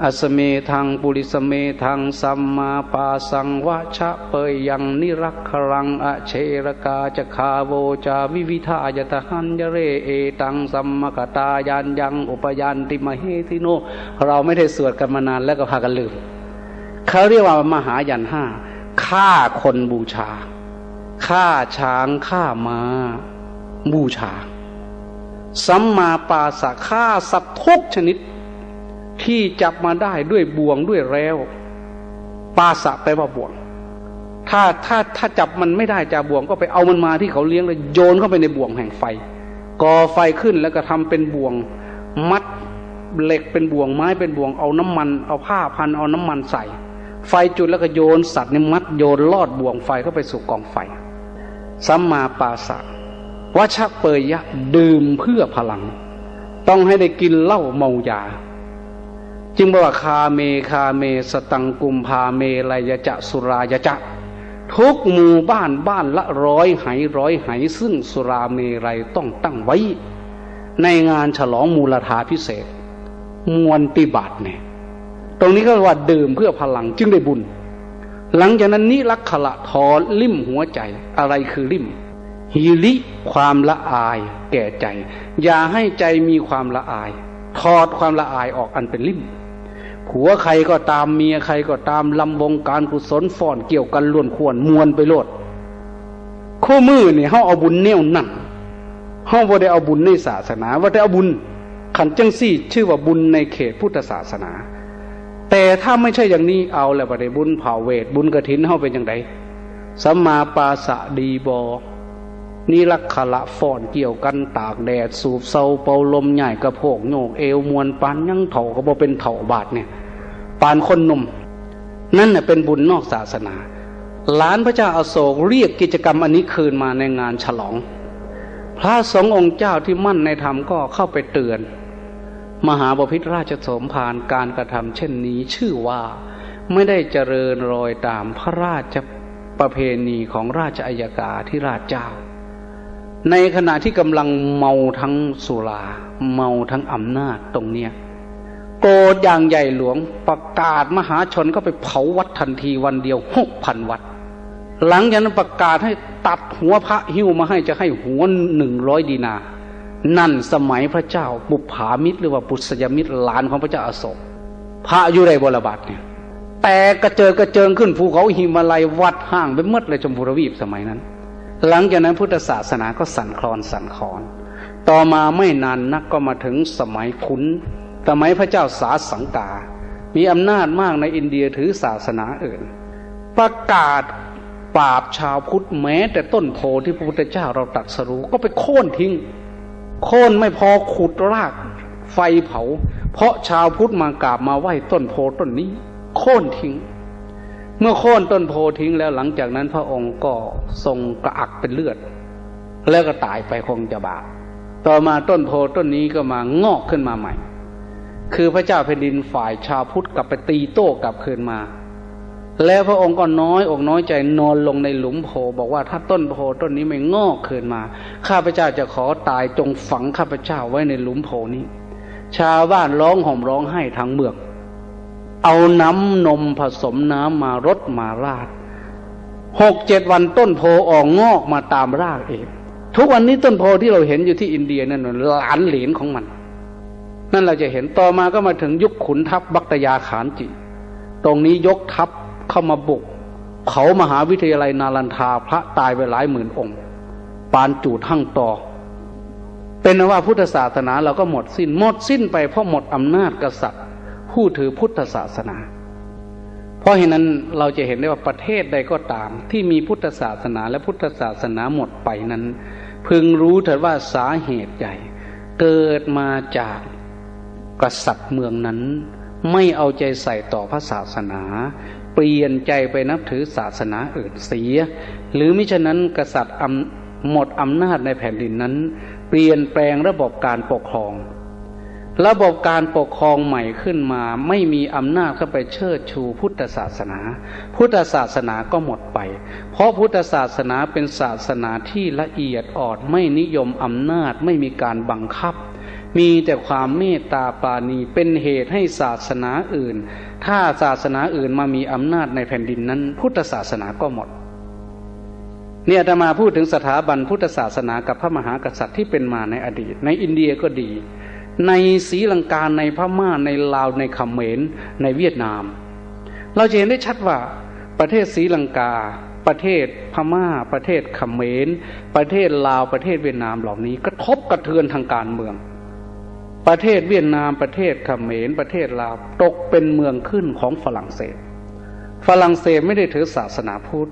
อัสเมทังปุริสเมทังสัมมาปาสังวะชะเปยยังนิรักขรังอเชรกาจคาโวจาวิวิทายตหันยเรเอตังสัมมกตายันยังอุปยันติมเหติโนเราไม่ได้สวดกันมานานแล้วก็พากันลืมเขาเรียกว่ามหายันห้าฆ่าคนบูชาฆ่าช้างฆ่าม้าบูชาสัมมาปาสะฆ่าสัตว์ทุกชนิดที่จับมาได้ด้วยบ่วงด้วยแร้วปาสะแปลว่าบ่วงถ้าจับมันไม่ได้จากบ่วงก็ไปเอามันมาที่เขาเลี้ยงแล้วโยนเข้าไปในบ่วงแห่งไฟก่อไฟขึ้นแล้วก็ทำเป็นบ่วงมัดเหล็กเป็นบ่วงไม้เป็นบ่วงเอาน้ำมันเอาผ้าพันเอาน้ำมันใส่ไฟจุดแล้วก็โยนสัตว์นี่มัดโยนลอดบ่วงไฟเข้าไปสู่กองไฟสัมมาปาสะวัชเปยยะดื่มเพื่อพลังต้องให้ได้กินเหล้าเมายาจึงบอกว่าคาเมคาเมสตังกุมภาเมลัยจะสุรายจะทุกหมู่บ้านบ้านละ100 ไหซึ่งสุราเมรัยต้องตั้งไว้ในงานฉลองมูลธาพิเศษมวนติบาตเนี่ยตรงนี้ก็ว่าดื่มเพื่อพลังจึงได้บุญหลังจากนั้นนิรักขละถอนลิ่มหัวใจอะไรคือลิ่มหิริความละอายแก่ใจอย่าให้ใจมีความละอายถอดความละอายออกอันเป็นลิ่มผัวใครก็ตามเมียใครก็ตามลำวงการกุศลฟ้อนเกี่ยวกันล้วนควรมวนไปโลดคู่มือนี่เฮาเอาบุญแนวนั่นเฮาบ่ได้เอาบุญในศาสนาว่าแต่เอาบุญขันจังซี่ชื่อว่าบุญในเขตพุทธศาสนาแต่ถ้าไม่ใช่อย่างนี้เอาแล้วบ่ได้บุญเผาเวทบุญกฐินเฮาเป็นจังไดสัมมาปาสะดีบ่นิรักขละฟ้อนเกี่ยวกันตากแดดสูบเซาเป่าลมใหญ่กระโพกโยกเอวมวนปานยังเถ่าก็บ่เป็นเถ่าบาดเนี่ยปานคนหนุ่มนั่นน่ะเป็นบุญนอกศาสนาหลานพระเจ้าอโศกเรียกกิจกรรมอันนี้คืนมาในงานฉลองพระสงฆ์องค์เจ้าที่มั่นในธรรมก็เข้าไปเตือนมหาบพิตรราชสมภารการกระทำเช่นนี้ชื่อว่าไม่ได้เจริญรอยตามพระราชประเพณีของราชอัยกาธิราชเจ้าในขณะที่กำลังเมาทั้งสุราเมาทั้งอำนาจตรงเนี้ยโกรธอย่างใหญ่หลวงประกาศมหาชนก็ไปเผาวัดทันทีวันเดียว 6,000 วัดหลังจากนั้นประกาศให้ตัดหัวพระหิ้วมาให้จะให้หัว100 ดีนานั่นสมัยพระเจ้าบุปผามิตรหรือว่าปุษยมิตรหลานของพระเจ้าอโศกพระอยู่ในบรบาทเนี่ยแต่กระเจิงขึ้นภูเขาหิมาลัยวัดห่างไปหมดเลยชมพูทวีปสมัยนั้นหลังจากนั้นพุทธศาสนาก็สั่นคลอนต่อมาไม่นานนักก็มาถึงสมัยขุนสมัยพระเจ้าสาสังกามีอำนาจมากในอินเดียถือศาสนาอื่นประกาศปราบชาวพุทธแม้แต่ต้นโพที่พระพุทธเจ้าเราตรัสรู้ก็ไปโค่นทิ้งโค่นไม่พอขุดรากไฟเผาเพราะชาวพุทธมากราบมาไหว้ต้นโพต้นนี้โค่นทิ้งเมื่อโค่นต้นโพทิ้งแล้วหลังจากนั้นพระองค์ก็ทรงกระอักเป็นเลือดแล้วก็ตายไปคงจะบาปต่อมาต้นโพต้นนี้ก็มางอกขึ้นมาใหม่คือพระเจ้าแผ่นดินฝ่ายชาวพุทธกลับไปตีโต้กลับคืนมาแล้วพระองค์ก็น้อยอกน้อยใจนอนลงในหลุมโพบอกว่าถ้าต้นโพต้นนี้ไม่งอกคืนมาข้าพเจ้าจะขอตายจงฝังข้าพเจ้าไว้ในหลุมโพนี้ชาวบ้านร้องห่มร้องไห้ทั้งเมืองเอาน้ำนมผสมน้ำมารดมาราด 6-7 วันต้นโพออกงอกมาตามรากเองทุกวันนี้ต้นโพที่เราเห็นอยู่ที่อินเดียนั่นหลานเหลนของมันนั่นเราจะเห็นต่อมาก็มาถึงยุคขุนทัพบักตยาขานจิตรงนี้ยกทัพเข้ามาบุกเผามหาวิทยาลัยนาลันทาพระตายไปหลายหมื่นองค์ปานจูดหั่งต่อเป็นว่าพุทธศาสนาเราก็หมดสิ้นไปเพราะหมดอำนาจกษัตริย์ผู้ถือพุทธศาสนาเพราะฉะนั้นเราจะเห็นได้ว่าประเทศใดก็ตามที่มีพุทธศาสนาและพุทธศาสนาหมดไปนั้นพึงรู้เถิดว่าสาเหตุใหญ่เกิดมาจากกษัตริย์เมืองนั้นไม่เอาใจใส่ต่อพระศาสนาเปลี่ยนใจไปนับถือศาสนาอื่นเสียหรือมิฉะนั้นกษัตริย์หมดอำนาจในแผ่นดินนั้นเปลี่ยนแปลงระบบการปกครองระบบการปกครองใหม่ขึ้นมาไม่มีอำนาจเข้าไปเชิดชูพุทธศาสนาพุทธศาสนาก็หมดไปเพราะพุทธศาสนาเป็นศาสนาที่ละเอียดอ่อนไม่นิยมอำนาจไม่มีการบังคับ มีแต่ความเมตตาปราณีเป็นเหตุให้ศาสนาอื่นถ้าศาสนาอื่นมามีอำนาจในแผ่นดินนั้นพุทธศาสนาก็หมดเนี่ยอาตมาพูดถึงสถาบันพุทธศาสนากับพระมหากษัตริย์ที่เป็นมาในอดีตในอินเดียก็ดีในศรีลังกาในพม่าในลาวในเขมรในเวียดนามเราจะเห็นได้ชัดว่าประเทศศรีลังกาประเทศพม่าประเทศเขมรประเทศลาวประเทศเวียดนามเหล่านี้กระทบกระเทือนทางการเมืองประเทศเวียดนามประเทศเขมรประเทศลาวตกเป็นเมืองขึ้นของฝรั่งเศสฝรั่งเศสไม่ได้ถือศาสนาพุทธ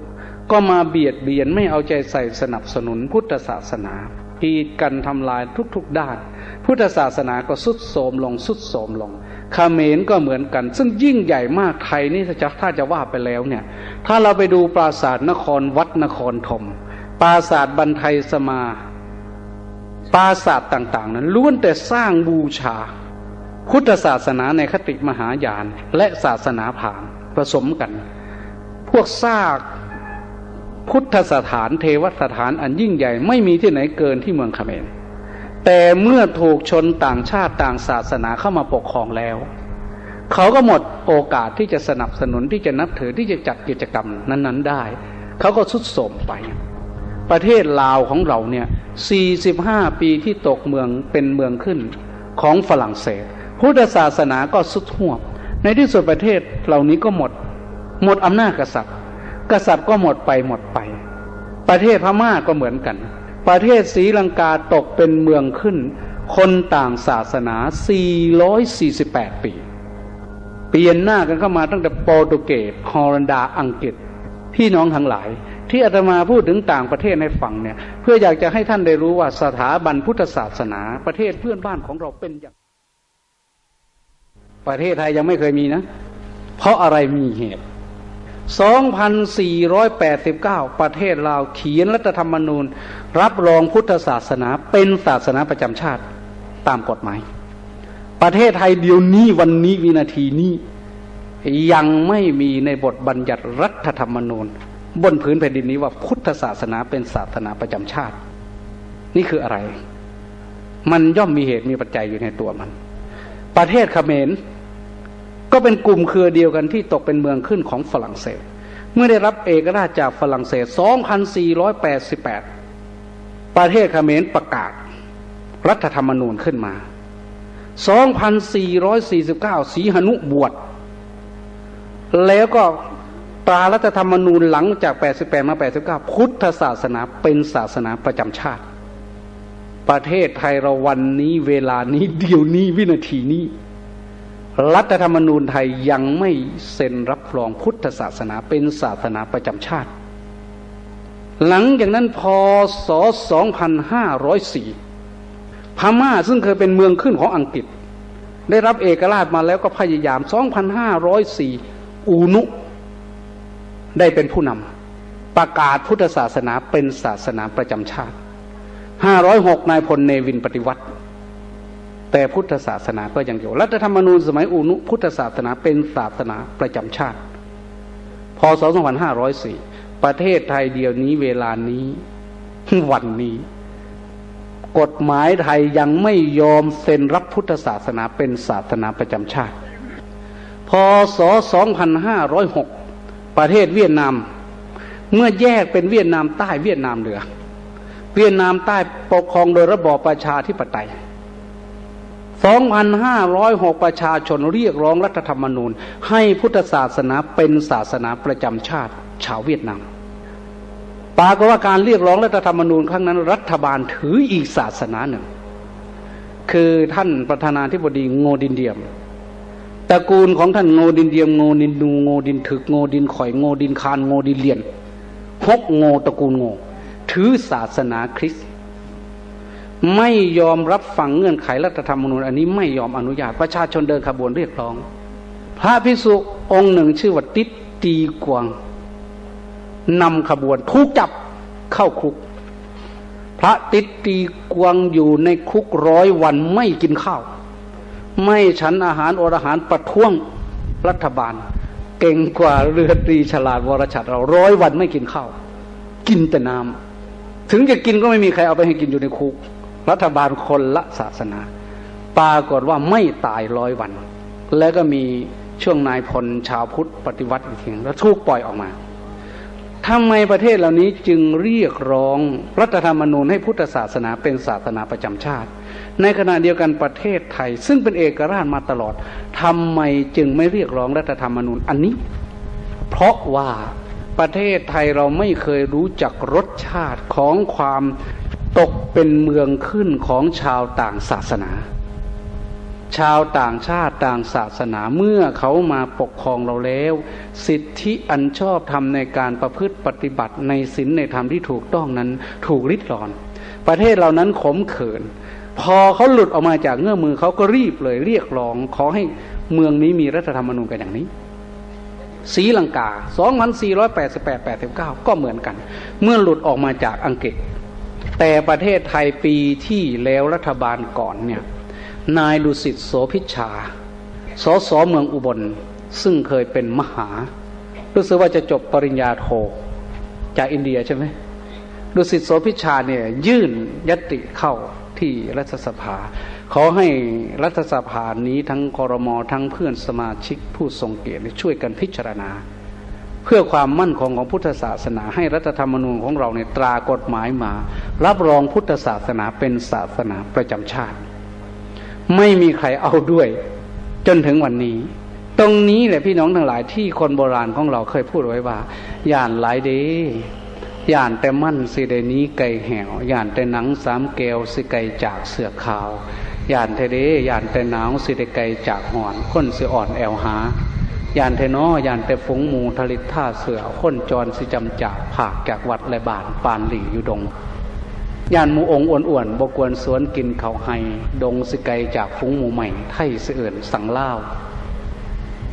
ก็มาเบียดเบียนไม่เอาใจใส่สนับสนุนพุทธศาสนากีดกันทำลายทุกๆด้านพุทธศาสนาก็ทรุดโทรมลงทรุดโทรมลงเขมรก็เหมือนกันซึ่งยิ่งใหญ่มากไทยนี่ถ้าจะว่าไปแล้วเนี่ยถ้าเราไปดูปราสาทนครวัดนครธมปราสาทบรรไทยสมาปราสาทต่างๆนั้นล้วนแต่สร้างบูชาพุทธศาสนาในคติมหายานและศาสนาพราหมณ์ผสมกันพวกซากพุทธสถานเทวสถานอันยิ่งใหญ่ไม่มีที่ไหนเกินที่เมืองเขมรแต่เมื่อถูกชนต่างชาติต่างศาสนาเข้ามาปกครองแล้วเขาก็หมดโอกาสที่จะสนับสนุนที่จะนับถือที่จะจัดกิจกรรมนั้นๆได้เขาก็ทรุดโทรมไปประเทศลาวของเราเนี่ย45 ปีที่ตกเมืองเป็นเมืองขึ้นของฝรั่งเศสพุทธศาสนาก็สุดห่วงในที่สุดประเทศเหล่านี้ก็หมดอำนาจกษัตริย์ก็หมดไปประเทศพม่าก็เหมือนกันประเทศศรีลังกาตกเป็นเมืองขึ้นคนต่างศาสนา448 ปีเปลี่ยนหน้ากันเข้ามาตั้งแต่โปรตุเกสฮอลันดาอังกฤษพี่น้องทั้งหลายที่อาตมาพูดถึงต่างประเทศให้ฟังเนี่ยเพื่ออยากจะให้ท่านได้รู้ว่าสถาบันพุทธศาสนาประเทศเพื่อนบ้านของเราเป็นอย่างประเทศไทยยังไม่เคยมีนะเพราะอะไรมีเหตุ2489ประเทศลาวเขียนรัฐธรรมนูญรับรองพุทธศาสนาเป็นศาสนาประจำชาติตามกฎหมายประเทศไทยเดี๋ยวนี้วันนี้วินาทีนี้ยังไม่มีในบทบัญญัติรัฐธรรมนูญบนพื้นแผ่นดินนี้ว่าพุทธศาสนาเป็นศาสนาประจำชาตินี่คืออะไรมันย่อมมีเหตุมีปัจจัยอยู่ในตัวมันประเทศเขมรก็เป็นกลุ่มเครือเดียวกันที่ตกเป็นเมืองขึ้นของฝรั่งเศสเมื่อได้รับเอกราชจากฝรั่งเศส2488ประเทศเขมรประกาศรัฐธรรมนูญขึ้นมา2449ศรีหนุบวชแล้วก็ตรารัฐธรรมนูญหลังจาก88มา89พุทธศาสนาเป็นศาสนาประจำชาติประเทศไทยเราวันนี้เวลานี้เดี๋ยวนี้วินาทีนี้รัฐธรรมนูญไทยยังไม่เซ็นรับรองพุทธศาสนาเป็นศาสนาประจำชาติหลังจากนั้นพศ2504พม่าซึ่งเคยเป็นเมืองขึ้นของอังกฤษได้รับเอกราชมาแล้วก็พยายาม2504อูนุได้เป็นผู้นำประกาศพุทธศาสนาเป็นศาสนาประจำชาติ506นายพลเนวินปฏิวัติแต่พุทธศาสนาก็ยังอยู่รัฐธรรมนูญสมัยอูนุพุทธศาสนาเป็นศาสนาประจำชาติพศ2504ประเทศไทยเดียวนี้เวลานี้วันนี้กฎหมายไทยยังไม่ยอมเซ็นรับพุทธศาสนาเป็นศาสนาประจำชาติพศ2506ประเทศเวียดนามเมื่อแยกเป็นเวียดนามใต้เวียดนามเหนือเวียดนามใต้ปกครองโดยระบอบประชาธิปไตย2506ประชาชนเรียกร้องรัฐธรรมนูญให้พุทธศาสนาเป็นศาสนาประจำชาติชาวเวียดนามปรากฏว่าการเรียกร้องรัฐธรรมนูญครั้งนั้นรัฐบาลถืออีกศาสนาหนึ่งคือท่านประธานาธิบดีโงดินเดียมตระกูลของท่านโงดินเดียมโงดินดูโงดินถึกโงดินข่อยโงดินคานโงดินเลียนฮกโงตระกูลโงถือศาสนาคริสต์ไม่ยอมรับฟังเงื่อนไขรัฐธรรมนูญอันนี้ไม่ยอมอนุญาตประชาชนเดินขบวนเรียกร้องพระภิกษุองค์หนึ่งชื่อว่าติดตีกวงนำขบวนถูกจับเข้าคุกพระติดตีกวงอยู่ในคุก100 วันไม่กินข้าวไม่ฉันอาหารอดอาหารประท้วงรัฐบาลเก่งกว่าเรือตรีฉลาดวรชัดเรา100 วันไม่กินข้าวกินแต่น้ำถึงจะกินก็ไม่มีใครเอาไปให้กินอยู่ในคุกรัฐบาลคนละศาสนา ปรากฏว่าไม่ตาย100 วันแล้วก็มีช่วงนายพลชาวพุทธปฏิวัติอีกทีแล้วถูกปล่อยออกมาทำไมประเทศเหล่านี้จึงเรียกร้องรัฐธรรมนูญให้พุทธศาสนาเป็นศาสนาประจำชาติในขณะเดียวกันประเทศไทยซึ่งเป็นเอกราชมาตลอดทำไมจึงไม่เรียกร้องรัฐธรรมนูญอันนี้เพราะว่าประเทศไทยเราไม่เคยรู้จักรสชาติของความตกเป็นเมืองขึ้นของชาวต่างศาสนาชาวต่างชาติต่างศาสนาเมื่อเขามาปกครองเราแล้วสิทธิอันชอบธรรมในการประพฤติปฏิบัติในศีลในธรรมที่ถูกต้องนั้นถูกริดรอนประเทศเหล่านั้นขมขื่นพอเขาหลุดออกมาจากเงื้อมือเขาก็รีบเลยเรียกร้องขอให้เมืองนี้มีรัฐธรรมนูญกันอย่างนี้ศรีลังกา 2488-89 ก็เหมือนกันเมื่อหลุดออกมาจากอังกฤษแต่ประเทศไทยปีที่แล้วรัฐบาลก่อนเนี่ยนายดุสิตโสภิชาสสเมืองอุบลซึ่งเคยเป็นมหารู้สึกว่าจะจบปริญญาโทจากอินเดียใช่ไหมดุสิตโสภิชาเนี่ยยื่นญัตติเข้าที่รัฐสภาขอให้รัฐสภานี้ทั้งครม.ทั้งเพื่อนสมาชิกผู้ทรงเกียรติช่วยกันพิจารณาเพื่อความมั่นคงของพุทธศาสนาให้รัฐธรรมนูญของเราเนี่ยตรากฎหมายมารับรองพุทธศาสนาเป็นศาสนาประจำชาติไม่มีใครเอาด้วยจนถึงวันนี้ตรงนี้แหละพี่น้องทั้งหลายที่คนโบราณของเราเคยพูดไว้ว่าย่านหลายเดย่านแต่มั่นสิเดนี้ไก่แหวย่านแต่หนัง3 แก้วสิไก่จากเสือขาวย่านเทเดย่านแต่หนาวสิได้ไก่จากหอนคนสิอ่อนแอวหาย่านเทนอย่านแต่ฝูงหมูทลิตท่าเสือคนจรสิจำจากผากจากวัดและบ้านปานหลี่อยู่ดงย่านหมูองอ้วนๆบกวนสวนกินเขาไฮดงสิไกจากฝูงหมูใหม่ไทยเสื่อนสั่งเล่า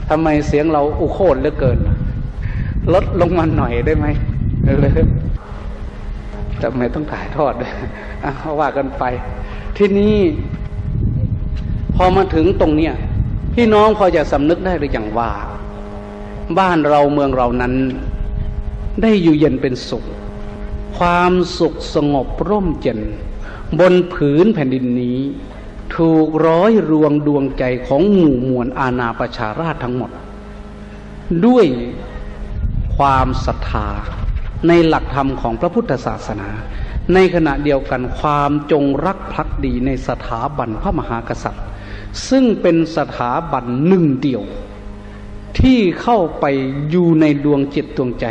ทำไมเสียงเราอุโคตรเหลือเกินลดลงมาหน่อยได้ไหมเลยทำไมต้องถ่ายทอดด้วยว่ากันไปที่นี้พอมาถึงตรงเนี้ยพี่น้องพอจะสำนึกได้หรือยังว่าบ้านเราเมืองเรานั้นได้อยู่เย็นเป็นสุขความสุขสงบร่มเย็นบนผืนแผ่นดินนี้ถูกร้อยรวงดวงใจของหมู่มวลอาณาประชาราษฎร์ทั้งหมดด้วยความศรัทธาในหลักธรรมของพระพุทธศาสนาในขณะเดียวกันความจงรักภักดีในสถาบันพระมหากษัตริย์ซึ่งเป็นสถาบันหนึ่งเดียวที่เข้าไปอยู่ในดวงจิตดวงใจ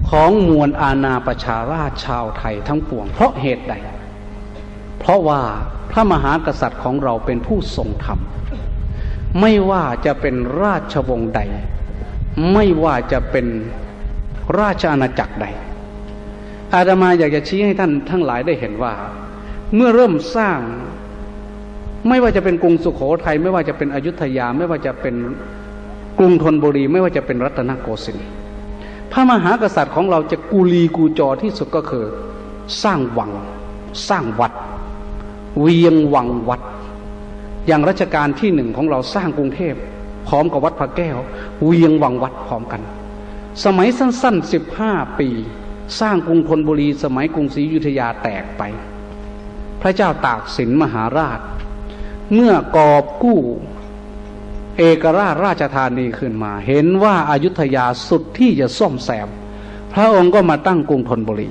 ของมวลอาณาประชาราษฎร์ชาวไทยทั้งปวงเพราะเหตุใดเพราะว่าพระมหากษัตริย์ของเราเป็นผู้ทรงธรรมไม่ว่าจะเป็นราชวงศ์ใดไม่ว่าจะเป็นราชอาณาจักรใดอาตมาอยากจะชี้ให้ท่านทั้งหลายได้เห็นว่าเมื่อเริ่มสร้างไม่ว่าจะเป็นกรุงสุโขทัยไม่ว่าจะเป็นอยุธยาไม่ว่าจะเป็นกรุงธนบุรีไม่ว่าจะเป็นรัตนโกสินทร์พระมหากษัตริย์ของเราจะกูลีกูจอที่สุดก็คือสร้างวังสร้างวัดเวียงวังวัดอย่างรัชกาลที่1ของเราสร้างกรุงเทพพร้อมกับวัดพระแก้วเวียงวังวัดพร้อมกันสมัยสั้นๆ15 ปีสร้างกรุงธนบุรีสมัยกรุงศรีอยุธยาแตกไปพระเจ้าตากสินมหาราชเมื่อกอบกู้เอกราชราชธานีขึ้นมาเห็นว่าอยุธยาสุดที่จะซ่อมแซมพระองค์ก็มาตั้งกรุงธนบุรี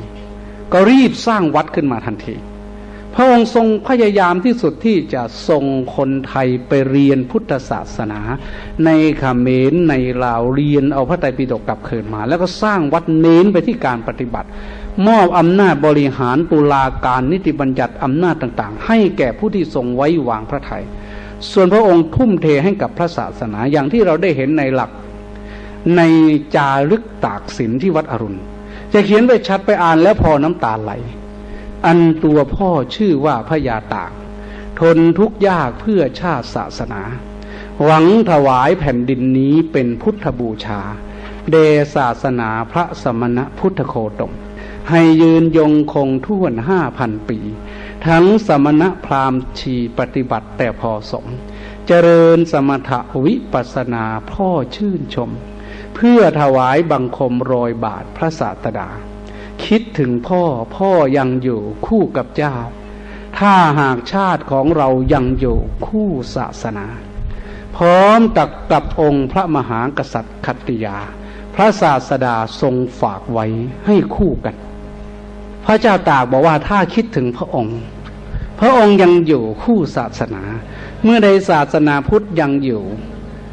ก็รีบสร้างวัดขึ้นมาทันทีพระองค์ทรงพยายามที่สุดที่จะส่งคนไทยไปเรียนพุทธศาสนาในเขมรในลาวเรียนเอาพระไตรปิฎกกลับคืนมาแล้วก็สร้างวัดเน้นไปที่การปฏิบัติมอบอำนาจบริหารตุลาการนิติบัญญัติอำนาจต่างๆให้แก่ผู้ที่ทรงไว้วางพระทัยส่วนพระองค์ทุ่มเทให้กับพระศาสนาอย่างที่เราได้เห็นในหลักในจารึกตากสินที่วัดอรุณจะเขียนไปชัดไปอ่านแล้วพอน้ำตาไหลอันตัวพ่อชื่อว่าพระยาตากทนทุกข์ยากเพื่อชาติศาสนาหวังถวายแผ่นดินนี้เป็นพุทธบูชาเดศาสนาพระสมณพุทธโคดมให้ยืนยงคงท่วน 5,000 ปีทั้งสมณพราหมณ์ชีปฏิบัติแต่พอสมเจริญสมถะวิปัสสนาพ่อชื่นชมเพื่อถวายบังคมรอยบาทพระศาสดาคิดถึงพ่อยังอยู่คู่กับเจ้า ถ้าหากชาติของเรายังอยู่คู่ศาสนาพร้อมกับองค์พระมหากษัตริย์คัตติยาพระศาสดาทรงฝากไว้ให้คู่กันพระเจ้าตากบอกว่าถ้าคิดถึงพระองค์ยังอยู่คู่ศาสนาเมื่อใดศาสนาพุทธยังอยู่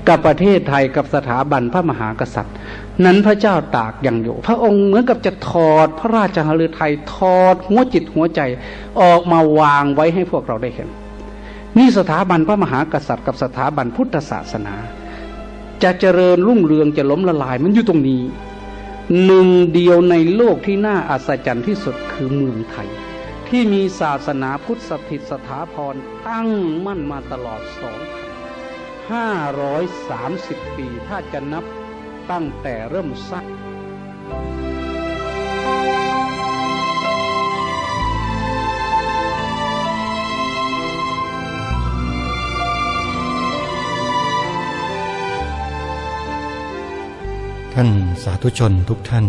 กับประเทศไทยกับสถาบันพระมหากษัตริย์นั้นพระเจ้าตากยังอยู่พระองค์เหมือนกับจะถอดพระราชหฤทัยถอดหัวจิตหัวใจออกมาวางไว้ให้พวกเราได้เห็นนี่สถาบันพระมหากษัตริย์กับสถาบันพุทธศาสนาจะเจริญรุ่งเรืองจะล้มละลายมันอยู่ตรงนี้หนึ่งเดียวในโลกที่น่าอัศจรรย์ที่สุดคือเมืองไทยที่มีศาสนาพุทธสถิตสถาพรตั้งมั่นมาตลอด2,530 ปีถ้าจะนับตั้งแต่เริ่มสร้าง ท่านสาธุชนทุกท่าน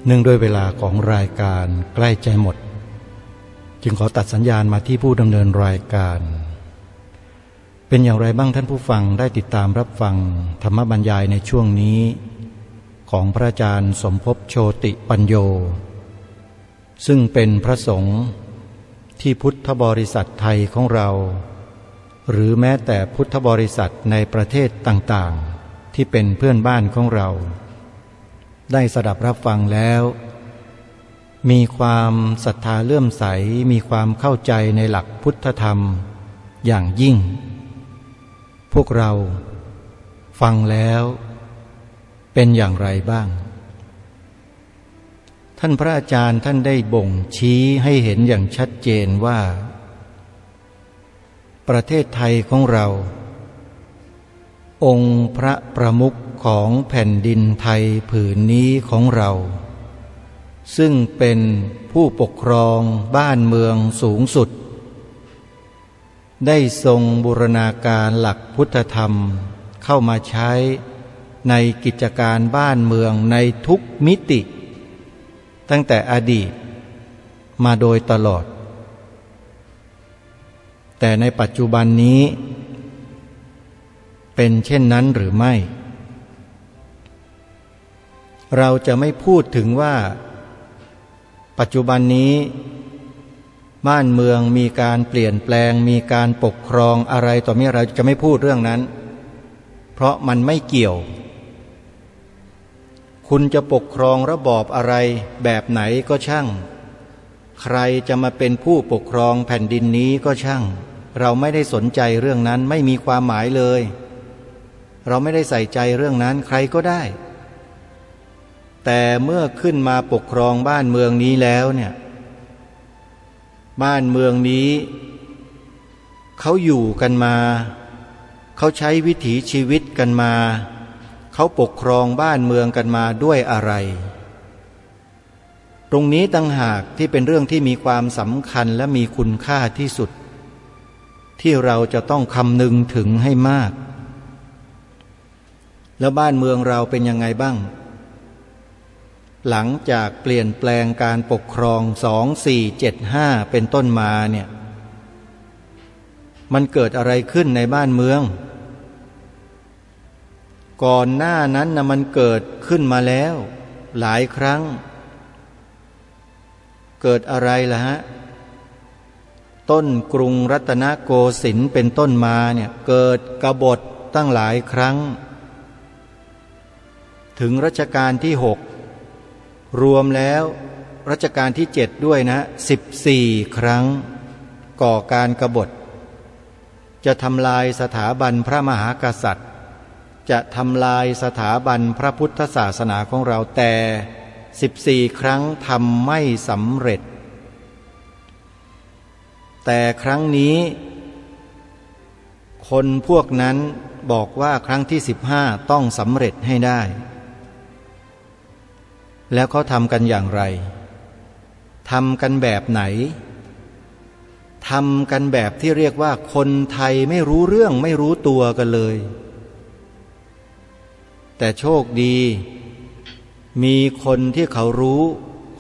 เนื่องด้วยเวลาของรายการใกล้ใจหมดจึงขอตัดสัญญาณมาที่ผู้ดำเนินรายการเป็นอย่างไรบ้างท่านผู้ฟังได้ติดตามรับฟังธรรมบรรยายในช่วงนี้ของพระอาจารย์สมภพโชติปัญโยซึ่งเป็นพระสงฆ์ที่พุทธบริษัทไทยของเราหรือแม้แต่พุทธบริษัทในประเทศต่างๆที่เป็นเพื่อนบ้านของเราได้สดับรับฟังแล้วมีความศรัทธาเลื่อมใสมีความเข้าใจในหลักพุทธธรรมอย่างยิ่งพวกเราฟังแล้วเป็นอย่างไรบ้างท่านพระอาจารย์ท่านได้บ่งชี้ให้เห็นอย่างชัดเจนว่าประเทศไทยของเราองค์พระประมุขของแผ่นดินไทยผืนนี้ของเราซึ่งเป็นผู้ปกครองบ้านเมืองสูงสุดได้ทรงบูรณาการหลักพุทธธรรมเข้ามาใช้ในกิจการบ้านเมืองในทุกมิติตั้งแต่อดีตมาโดยตลอดแต่ในปัจจุบันนี้เป็นเช่นนั้นหรือไม่เราจะไม่พูดถึงว่าปัจจุบันนี้บ้านเมืองมีการเปลี่ยนแปลงมีการปกครองอะไรต่อเมื่อเราจะไม่พูดเรื่องนั้นเพราะมันไม่เกี่ยวคุณจะปกครองระบอบอะไรแบบไหนก็ช่างใครจะมาเป็นผู้ปกครองแผ่นดินนี้ก็ช่างเราไม่ได้สนใจเรื่องนั้นไม่มีความหมายเลยเราไม่ได้ใส่ใจเรื่องนั้นใครก็ได้แต่เมื่อขึ้นมาปกครองบ้านเมืองนี้แล้วเนี่ยบ้านเมืองนี้เขาอยู่กันมาเขาใช้วิถีชีวิตกันมาเขาปกครองบ้านเมืองกันมาด้วยอะไรตรงนี้ต่างหากที่เป็นเรื่องที่มีความสำคัญและมีคุณค่าที่สุดที่เราจะต้องคำนึงถึงให้มากแล้วบ้านเมืองเราเป็นยังไงบ้างหลังจากเปลี่ยนแปลงการปกครอง2475เป็นต้นมาเนี่ยมันเกิดอะไรขึ้นในบ้านเมืองก่อนหน้านั้นนะมันเกิดขึ้นมาแล้วหลายครั้งเกิดอะไรล่ะฮะต้นกรุงรัตนโกสินทร์เป็นต้นมาเนี่ยเกิดกบฏตั้งหลายครั้งถึงรัชกาลที่6รวมแล้วรัชกาลที่7ด้วยนะ14ครั้งก่อการกบฏจะทำลายสถาบันพระมหากษัตริย์จะทำลายสถาบันพระพุทธศาสนาของเราแต่14ครั้งทำไม่สำเร็จแต่ครั้งนี้คนพวกนั้นบอกว่าครั้งที่15ต้องสำเร็จให้ได้แล้วเขาทำกันอย่างไรทำกันแบบไหนทำกันแบบที่เรียกว่าคนไทยไม่รู้เรื่องไม่รู้ตัวกันเลยแต่โชคดีมีคนที่เขารู้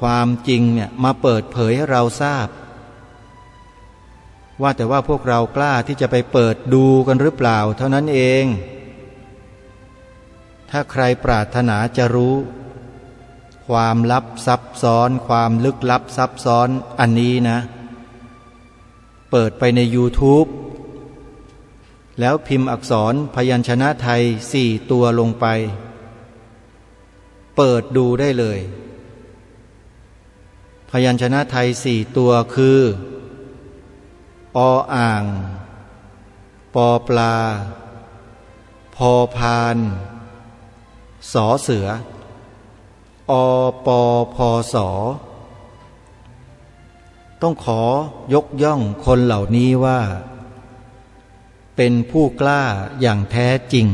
ความจริงเนี่ยมาเปิดเผยให้เราทราบ ว่าแต่ว่าพวกเรากล้าที่จะไปเปิดดูกันหรือเปล่าเท่านั้นเองถ้าใครปรารถนาจะรู้ความลับซับซ้อนความลึกลับซับซ้อนอันนี้นะเปิดไปใน YouTube แล้วพิมพ์อักษรพยัญชนะไทย4 ตัวลงไปเปิดดูได้เลยพยัญชนะไทย4 ตัวคือออ่างปอปลาพอพานสอเสืออปอพอสอต้องขอยกย่องคนเหล่านี้ว่าเป็นผู้กล้าอย่างแท้จริง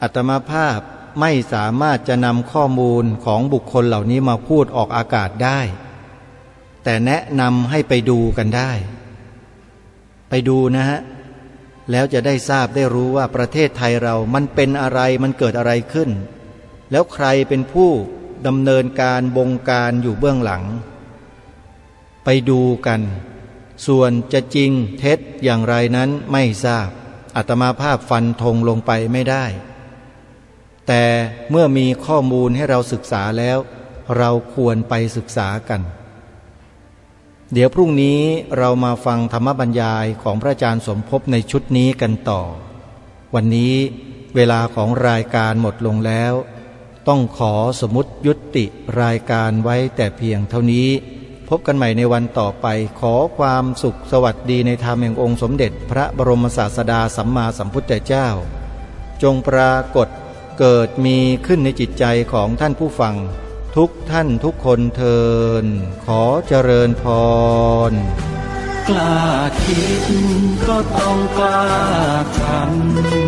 อาตมาภาพไม่สามารถจะนำข้อมูลของบุคคลเหล่านี้มาพูดออกอากาศได้แต่แนะนำให้ไปดูกันได้ไปดูนะฮะแล้วจะได้ทราบได้รู้ว่าประเทศไทยเรามันเป็นอะไรมันเกิดอะไรขึ้นแล้วใครเป็นผู้ดำเนินการบงการอยู่เบื้องหลังไปดูกันส่วนจะจริงเท็จอย่างไรนั้นไม่ทราบอาตมาภาพฟันธงลงไปไม่ได้แต่เมื่อมีข้อมูลให้เราศึกษาแล้วเราควรไปศึกษากันเดี๋ยวพรุ่งนี้เรามาฟังธรรมบรรยายของพระอาจารย์สมภพในชุดนี้กันต่อวันนี้เวลาของรายการหมดลงแล้วต้องขอสมมุติยุติรายการไว้แต่เพียงเท่านี้พบกันใหม่ในวันต่อไปขอความสุขสวัสดีในธรรมแห่งองค์สมเด็จพระบรมศาสดาสัมมาสัมพุทธเจ้าจงปรากฏเกิดมีขึ้นในจิตใจของท่านผู้ฟังทุกท่านทุกคนเทินขอเจริญพรกล้าคิดก็ต้องกล้าท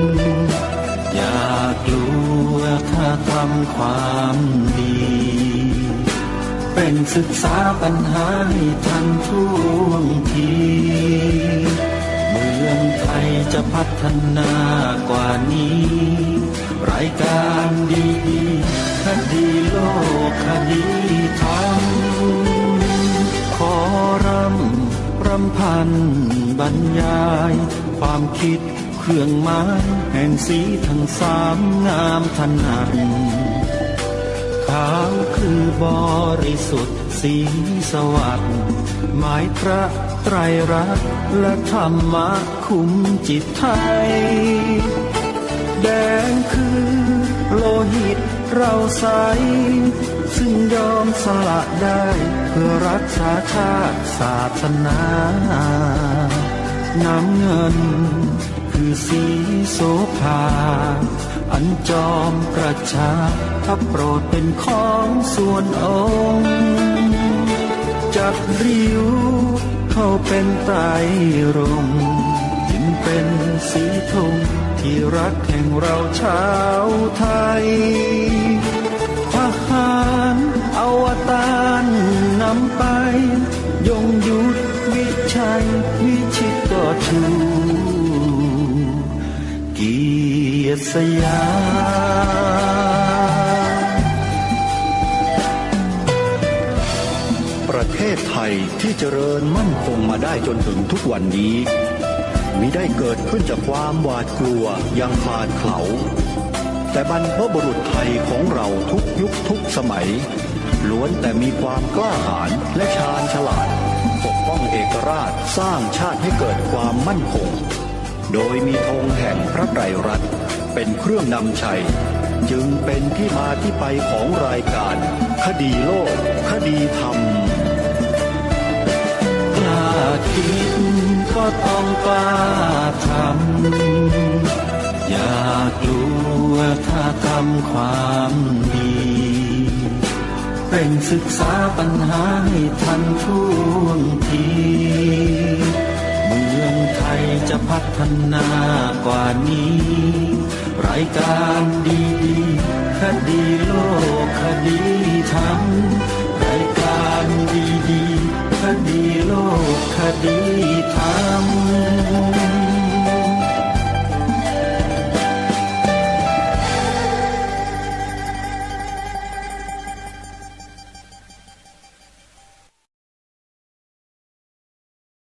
ำอย่ากลัวถ้าทำความดีเป็นศึกษาปัญหาให้ทันท่วงทีเมืองไทยจะพัฒนากว่านี้รายการดีๆคดีโลกคดีธรรมขอรำพันบรรยายความคิดเครื่องหมายแห่งสีทั้งสามงามถนัดขาวคือบริสุทธิ์สีสวัสดิ์หมายพระไตรรัตน์และธรรมะคุ้มจิตไทยแดงคือโลหิตเราใสซึ่งยอมสละได้เพื่อรักษาชาติศาสนาน้ำเงินคือสีโสภาอันจอมประชาถ้าโปรดเป็นของส่วนองค์จัดริ้วเข้าเป็นไตรรงค์จึงเป็นสีธงที่รักแห่งเราชาวไทยทหารอวตารนำไปยงยุทธวิชัยวิชิตก็ชูเกียรติสยามประเทศไทยที่เจริญมั่นคงมาได้จนถึงทุกวันนี้มิได้เกิดขึ้นจากความหวาดกลัวอย่างคลาดเขลาแต่บรรพบุรุษไทยของเราทุกยุคทุกสมัยล้วนแต่มีความกล้าหาญและชาญฉลาดปกป้องเอกราชสร้างชาติให้เกิดความมั่นคงโดยมีธงแห่งพระไตรรัตน์เป็นเครื่องนำชัยจึงเป็นที่มาที่ไปของรายการคดีโลกคดีธรรมกล้าคิดก็ต้องกล้าทำอย่ากลัวถ้าทำความดีเป็นศึกษาปัญหาให้ทันท่วงทีเมืองไทยจะพัฒนากว่านี้รายการดีๆคดีโลกคดีธรรมรายการดีๆคดีโลกคดีธรรม